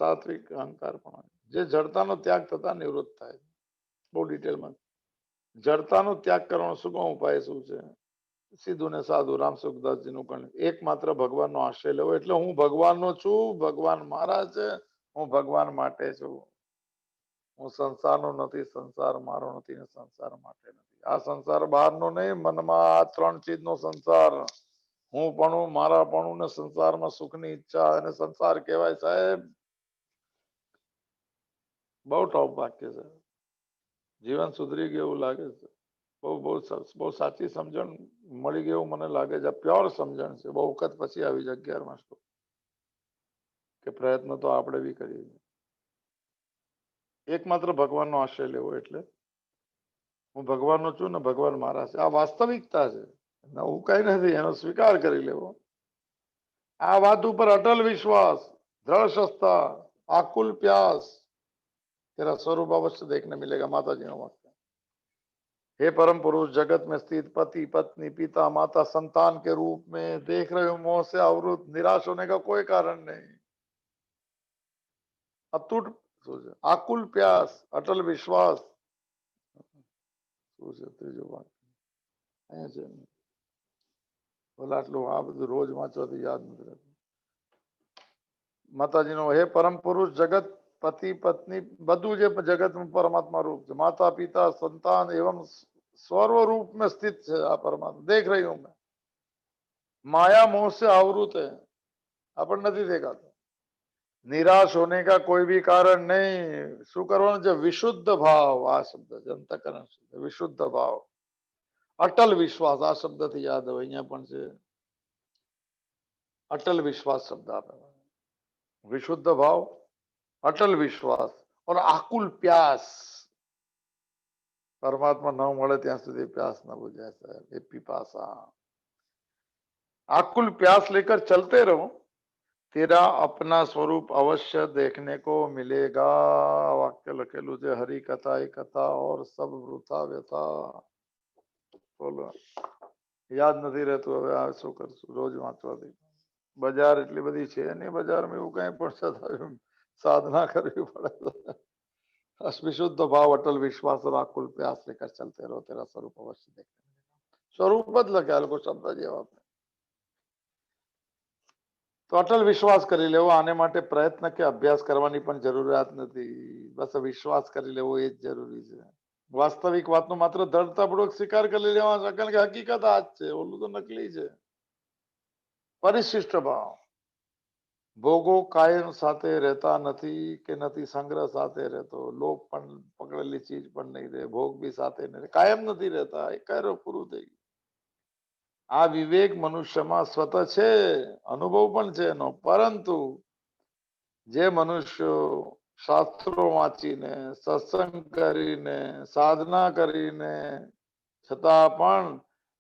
સાત્વિક અહંકાર પણ, જે જડતાનો ત્યાગ થતા નિવૃત્ત થાય. બહુ ડિટેલમાં જડતાનો ત્યાગ કરવાનો સુગમ ઉપાય શું છે? સીધું ને સાધું રામ સુખદાસજીનું કહ્યું, એકમાત્ર ભગવાનનો આશ્રય લેવો. એટલે હું ભગવાનનો છું, ભગવાન મારા છે, હું ભગવાન માટે છું. હું સંસારનો નથી, સંસાર મારો નથી ને સંસાર માટે નથી. આ સંસાર બહારનો નહીં, મનમાં આ ત્રણ ચીજનો સંસાર. હું પણ, મારા પણ ને સંસારમાં સુખની ઈચ્છા, અને સંસાર કહેવાય. સાહેબ બહુ ટોપ વાક્ય છે. જીવન સુધરી ગયું એવું લાગે છે. બહુ સાચી સમજણ મળી ગયું મને લાગે છે. પ્યોર સમજણ છે. બહુ વખત પછી આવી છે 11મા શ્લોક, કે પ્રયત્ન તો આપણે બી કરીએ. એકમાત્ર ભગવાનનો આશ્રય લેવો એટલે હું ભગવાનનો છું ને ભગવાન મારા છે. આ વાસ્તવિકતા છે, નવું કઈ નથી. એનો સ્વીકાર કરી લેવો. આ વાત ઉપર અટલ વિશ્વાસ, દ્રઢ શ્રદ્ધા, आकुल प्यास, तेरा स्वरूप अवश्य देखने मिलेगा. माताजी નો વાક્ય. हे परम पुरुष, जगत में स्थित पति, पत्नी, पिता, माता, संतान के रूप में देख रहे हो. मोह से अवरुद्ध, निराश होने का कोई कारण नहीं. अतूट आकुल प्यास, अटल विश्वास. શું છે ત્રીજો વાક્ય? અહીંયા છે. ભલે આટલું આ બધું રોજ વાંચવાથી યાદ નથી રહેતું. માતાજીનો હે પરમ પુરુષ, જગત, પતિ, પત્ની, બધું જે જગત પરમાત્મા રૂપ છે. માતા, પિતા, સંતાન एवं सर्व रूप में स्थित છે આ પરમાત્મા. देख रही हूं मैं. माया मोह से आवृत है, अपन નથી દેખાતો. નિરાશ होने का कोई भी कारण नहीं. શું કરવાનું છે? વિશુદ્ધ ભાવ. આ શબ્દ છે અંતઃકરણ શબ્દ, વિશુદ્ધ ભાવ. અટલ વિશ્વાસ, આ શબ્દથી યાદ હોય. અહીંયા પણ છે અટલ વિશ્વાસ શબ્દ આપે. विशुद्ध भाव, अटल विश्वास और आकुल प्यास. परमात्मा न મળે ત્યાં સુધી प्यास न बुझाए साहब. ये पिपासा. आकुल प्यास लेकर चलते रहो, तेरा अपना स्वरूप अवश्य देखने को मिलेगा. वाक्य લખેલું છે. હરી કથા એ કથા और सब वृथा व्यथा. બોલો, યાદ નથી રહેતું. હવે આ શું કરશું? રોજ વાંચવાથી. બજાર એટલી બધી છે નહીં, બજારમાં એવું કઈ પણ साधना करवी पड़े. विशुद्ध भाव, अटल विश्वास और आकुल प्यास लेकर चलते रहो, तेरा स्वरूप अवश्य देखने मिलेगा. स्वरूप જ લખ્યા લોકો શબ્દ જેવા. તો અટલ વિશ્વાસ કરી લેવો. આને માટે પ્રયત્ન કે અભ્યાસ કરવાની પણ જરૂરિયાત નથી. બસ વિશ્વાસ કરી લેવો એ જ જરૂરી છે. વાસ્તવિક વાતનો માત્ર દ્રઢતાપૂર્વક સ્વીકાર કરી લેવા, કારણ કે હકીકત આ જ છે, ઓલું તો નકલી છે. પરિશિષ્ટ ભાવ. ભોગો કાયમ સાથે રહેતા નથી કે નથી સંગ્રહ સાથે રહેતો. લોભ પણ પકડેલી ચીજ પણ નહીં રહે, ભોગ બી સાથે નહીં રહે, કાયમ નથી રહેતા. એ કાર્ય પૂરું થઈ ગયું. આ વિવેક મનુષ્યમાં સ્વતઃ છે, અનુભવ પણ છે એનો. પરંતુ જે મનુષ્યો શાસ્ત્રો વાંચીને, સત્સંગ કરીને, સાધના કરીને છતાં પણ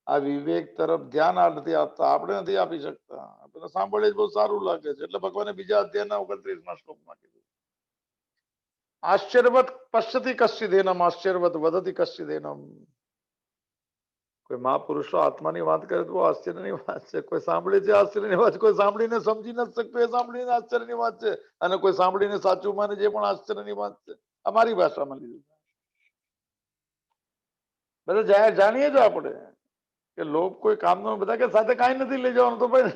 આ વિવેક તરફ ધ્યાન નથી આપતા, આપણે નથી આપી શકતા. આપણે સાંભળીએ બહુ સારું લાગે છે, એટલે ભગવાને બીજા અધ્યાયના 29મા શ્લોકમાં કીધું આશ્ચર્યવત પશ્યતિ કશ્ચિદેનમ આશ્ચર્યવત વદતિ કશ્ચિદેનમ. કોઈ મહાપુરુષો આત્માની વાત કરે તો આશ્ચર્યની વાત છે. કોઈ સાંભળે છે આશ્ચર્યની વાત, કોઈ સાંભળીને સમજી નથી શકતો એ સાંભળીને આશ્ચર્યની વાત છે, અને કોઈ સાંભળીને સાચું માને જે પણ આશ્ચર્યની વાત છે. અમારી ભાષામાં લીધું. બધા જાણીએ છો આપણે કે લોક કોઈ કામનો, બધા કે સાથે કાંઈ નથી લઈ જવાનું, તો ભાઈ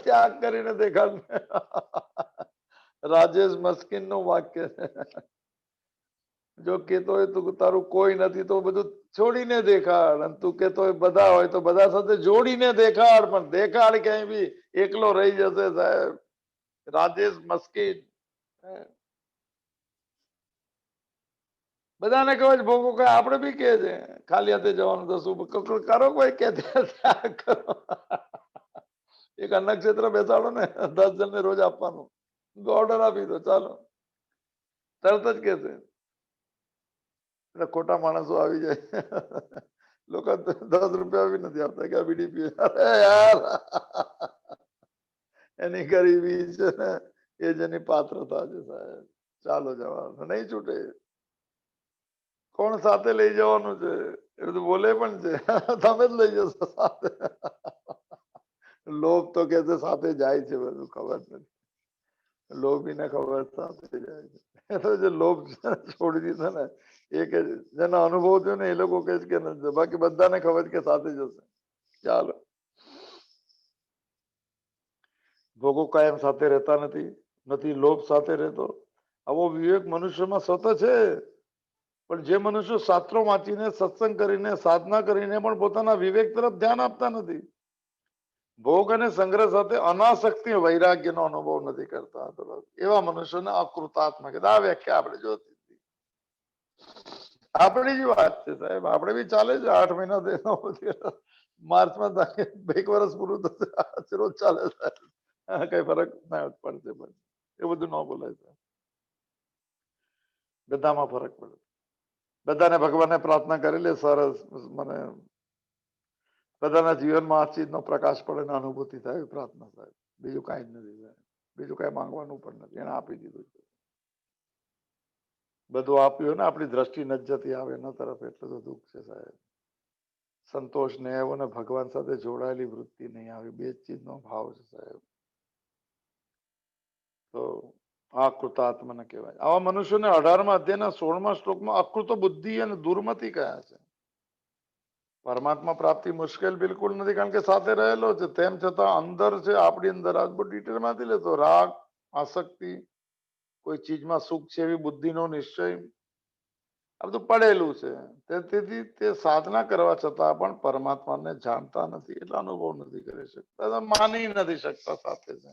ત્યાગ કરીને દેખાડ. રાજેશ મસ્કિન નું વાક્ય છે. જો કેતો હોય તો તારું કોઈ નથી તો બધું છોડીને દેખાડ, અને તું કેતો હોય બધા હોય તો બધા સાથે જોડીને દેખાડ, પણ દેખાડ ક્યાંય બી એકલો રહી જશે સાહેબ. રાજેશ મસ્કિન. બધાને કહે છે ભોગો, કઈ આપણે બી કે છે ખાલી હાથે જવાનું તો શું કરો, કોઈ કે કરો. એક અન્ન ક્ષેત્ર બેસાડો ને, 10 જણને રોજ આપવાનું, ઓર્ડર આપી દો, ચાલો તરત જ કે છે. એટલે ખોટા માણસો આવી જાય. લોકો 10 રૂપિયા બી નથી આપતા કે બીડીપી. અરે યાર, એની ગરીબી છે ને એ જેની પાત્રતા છે સાહેબ. ચાલો જવાનું નહીં છૂટે. કોણ સાથે લઈ જવાનું છે એ બધું બોલે પણ છે. તમે જ લઈ જશો સાથે. લોક તો કે સાથે જાય છે, બધું ખબર નથી. લોભીને ખબર સાથે જાય છે. એ તો જે લોભ છોડી દીધો ને એ કે જેનો અનુભવ થયો ને એ લોકો કે છે કે નથી, બાકી બધાને ખબર કે સાથે જશે. ચાલો. ભોગો કાયમ સાથે રહેતા નથી લોભ સાથે રહેતો. આવો વિવેક મનુષ્યમાં સતત છે. પણ જે મનુષ્યો શાસ્ત્રો વાંચીને, સત્સંગ કરીને, સાધના કરીને પણ પોતાના વિવેક તરફ ધ્યાન આપતા નથી, ભોગ અને સંગ્રહ સાથે અનાસક્તિ વૈરાગ્યનો અનુભવ નથી કરતા, એવા મનુષ્યોને અકૃતાત્મક. આ વ્યાખ્યા આપણે જોતી હતી. આપણી જ વાત છે સાહેબ. આપણે બી ચાલે છે 8 મહિના માર્ચમાં 1 વર્ષ પૂરું થશે, રોજ ચાલે છે. કઈ ફરક ના પડશે, પણ એ બધું ન બોલાય છે. બધામાં ફરક પડે. બધાને ભગવાનને પ્રાર્થના કરી લે, સરસ, મને બધાના જીવનમાં આ ચીજનો પ્રકાશ પડે ને અનુભૂતિ થાય, પ્રાર્થના થાય. બીજું કઈ જ નથી, બીજું કઈ માંગવાનું પણ નથી. એને આપી દીધું છે બધું. આપ્યું ને આપણી દ્રષ્ટિ ન જતી આવે એના તરફ, એટલું તો દુઃખ છે સાહેબ. સંતોષ ને આવ્યો ને ભગવાન સાથે જોડાયેલી વૃત્તિ નહીં આવી. બે જ ચીજનો ભાવ છે સાહેબ. તો આ કૃતાત્માને કહેવાય. આવા મનુષ્યોને 18મા અધ્યાયના 16મા શ્લોકમાં અકૃત બુદ્ધિ અને દુર્મતિ કયા છે. પરમાત્મા પ્રાપ્તિ મુશ્કેલ બિલકુલ નથી, કારણ કે સાથે રહેલો છે. તેમ છતાં અંદર છે, આપણી અંદર આ બધું ડિટેલમાંથી લેતો. રાગ, આસક્તિ, કોઈ ચીજમાં સુખ છે એવી બુદ્ધિનો નિશ્ચય, આ બધું પડેલું છે. તેથી તે સાધના કરવા છતાં પણ પરમાત્માને જાણતા નથી, એટલે અનુભવ નથી કરી શકતા, માની નથી શકતા સાથે છે.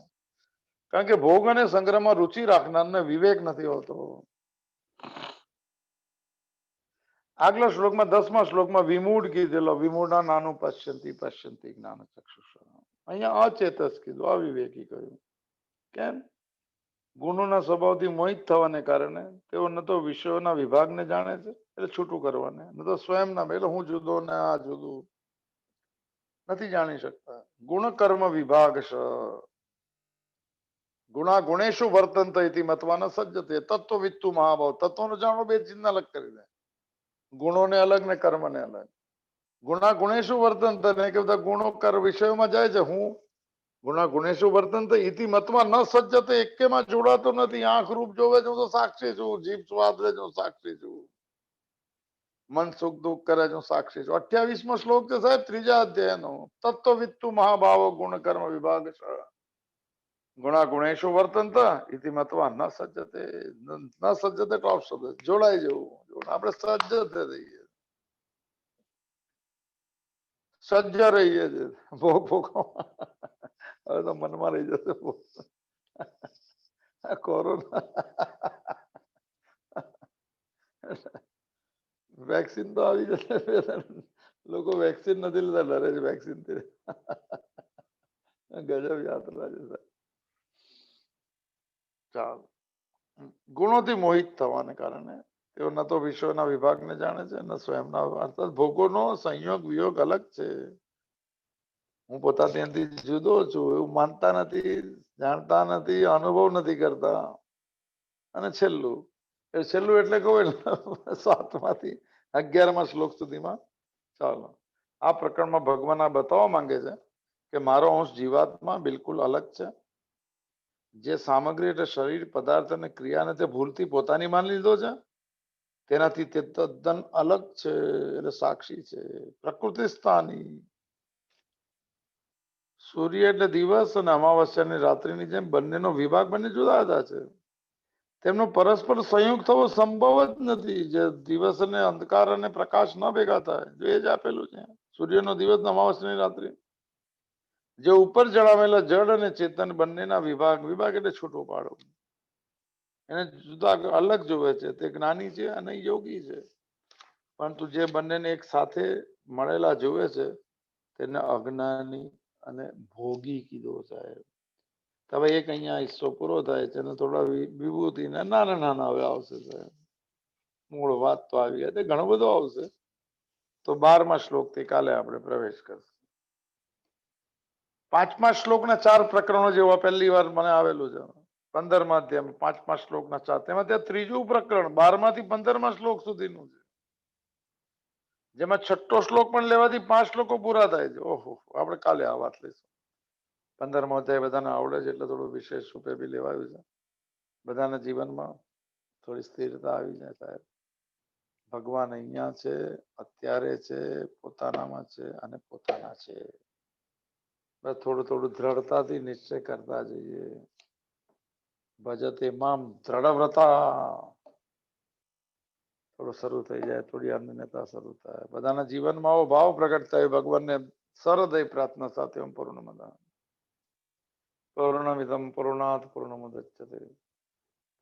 કારણ કે ભોગ અને સંગ્રહમાં રુચિ રાખનારને વિવેક નથી હોતો. આગલા શ્લોકમાં 10મા શ્લોકમાં વિમૂઢ કીધેલો. વિમૂઢા નાનું પશ્યંતી જ્ઞાન ચક્ષુષા. અહીંયા અચેતસ કીધું, અવિવેકી કહ્યું. કેમ? ગુણોના સ્વભાવથી મોહિત થવાને કારણે તેઓ ન તો વિષયોના વિભાગને જાણે છે, એટલે છૂટું કરવાને, ન તો સ્વયંના, એટલે હું જુદો ને આ જુદું નથી જાણી શકતા. ગુણ કર્મ વિભાગ ગુણા ગુણેશુ વર્તનત ઇતિ મતવાના સજ્જતે તત્વવિત્તુ મહાભાવ. તત્વનો જાણો બે ચીજના અલગ કરી દે. ગુણોને અલગ ને કર્મને અલગ. ગુણા ગુણેશુ વર્તનત, ને કે બધા ગુણો વિષયોમાં જાય છે. હું ગુણા ગુણેશુ વર્તનત ઇતિ મતમાં ન સજ્જતે, એકેમાં જોડાતો નથી. આંખ રૂપ જોવે છે, હું તો સાક્ષી છું. જીભ સ્વાદ લે છે, હું સાક્ષી છું. મન સુખ દુઃખ કરે છે, હું સાક્ષી છું. 28મો શ્લોક છે સાહેબ 3જા અધ્યાયનો. તત્વવિત્તુ મહાભાવ ગુણ કર્મ વિભાગ. ગુણા ગુણેશુ વર્તનત ઇતિ મતવા ન સજ્જતે. ન સજ્જતે ટોપ શબ્દ, જોડાઈ જવું. આપણે સજ્જતે રહીએ, સજ્જ રહીએ છે. ભોગ હવે તો મનમાં રહી જશે. કોરોના વેક્સિન તો આવી જશે. લોકો વેક્સિન નથી લેતા, ડરે છે વેક્સિન થી. ગજબ યાત્રા છે. ચાલો. ગુણોથી મોહિત થવાને કારણે તેઓ ન તો વિશ્વના વિભાગને જાણે છે, ન સ્વયંના. અર્થાત ભોગોનો સંયોગ વિયોગ અલગ છે. હું પોતાથી જુદો છું એવું માનતા નથી, જાણતા નથી, અનુભવ નથી કરતા. અને છેલ્લું એ છેલ્લું એટલે કહું એટલે 7 માંથી 11મા શ્લોક સુધીમાં. ચાલો, આ પ્રકરણમાં ભગવાન આ બતાવવા માંગે છે કે મારો અંશ જીવાત્મા બિલકુલ અલગ છે. જે સામગ્રી એટલે શરીર, પદાર્થ અને ક્રિયાને તે ભૂલથી પોતાની માની લીધો છે, તેનાથી તે તદ્દન અલગ છે. એટલે સાક્ષી છે, પ્રકૃતિ સ્થાની. સૂર્ય એટલે દિવસ અને અમાવસ્યાની રાત્રિની જેમ બંનેનો વિભાગ બંને જુદા જુદા છે. તેમનો પરસ્પર સંયોગ થવો સંભવ જ નથી. જે દિવસ અને અંધકાર અને પ્રકાશ ન ભેગા થાય, જો એ જ આપેલું છે. સૂર્યનો દિવસ, અમાવસ્યાની રાત્રિ. જે ઉપર જણાવેલા જડ અને ચેતન બંનેના વિભાગ, વિભાગ એટલે છૂટો પાડો, એને જુદા અલગ જોવે છે. તે જ્ઞાની છે અને યોગી છે. પરંતુ જે બંનેને એક સાથે મળેલા જોવે છે તેને અજ્ઞાની અને ભોગી કીધો સાહેબ. હવે એક અહીંયા હિસ્સો પૂરો થાય છે, થોડા વિભૂતિ નાના નાના હવે આવશે સાહેબ. મૂળ વાત તો આવી હતી, ઘણો બધો આવશે. તો 12મા શ્લોક થી કાલે આપણે પ્રવેશ કરશું. 5મા શ્લોકના 4 પ્રકરણો જેવા પહેલી વાર મને આવેલું છે. 15મા અધ્યાય 5મા શ્લોકના 4, તેમાં ત્યાં ત્રીજું પ્રકરણ 12માંથી 15મા શ્લોક સુધીનું છે, જેમાં 6ઠ્ઠો શ્લોક પણ લેવાથી 5 શ્લોકો પૂરા થાય છે. ઓહો, આપણે કાલે આ વાત લઈશું. 15મો અધ્યાય બધાને આવડે છે એટલે થોડું વિશેષ રૂપે બી લેવાયું છે. બધાના જીવનમાં થોડી સ્થિરતા આવી જાય સાહેબ. ભગવાન અહીંયા છે, અત્યારે છે, પોતાનામાં છે અને પોતાના છે. બસ થોડું થોડું દ્રઢતાથી નિશ્ચય કરતા જઈએ. ભજતે મામ દ્રઢવ્રતા. થોડું શરૂ થઈ જાય, થોડી અન્યતા શરૂ થાય. બધાના જીવનમાં આવો ભાવ પ્રગટ થાય. ભગવાનને સરહૃદય પ્રાર્થના સાથે હું પૂર્ણમદઃ પૂર્ણમિદં પૂર્ણાત પૂર્ણમુદચ્યતે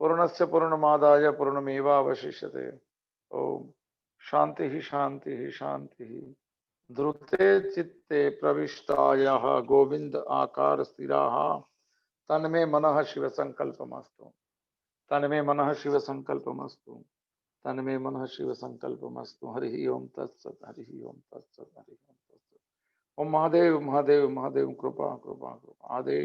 પૂર્ણસ્ય પૂર્ણમાદાય પૂર્ણમેવાવશિષ્યતે. ઓમ શાંતિ શાંતિ શાંતિ. ધ્રુતે ચિત્તે પ્રવિષ્ટાયાઃ ગોવિંદ આકાર સ્થિરાઃ તન્મે મનઃ શિવ સંકલ્પમસ્તુ. તન્મે મનઃ શિવ સંકલ્પમસ્તુ. તન્મે મનઃ શિવ સંકલ્પમસ્તુ. હરિ ઓમ તત્સત. હરિ ઓમ તત્સત. હરિ ઓમ તત્સત. ઓમ મહાદેવ મહાદેવ મહાદેવ. કૃપા કૃપા કૃપા. આદેશ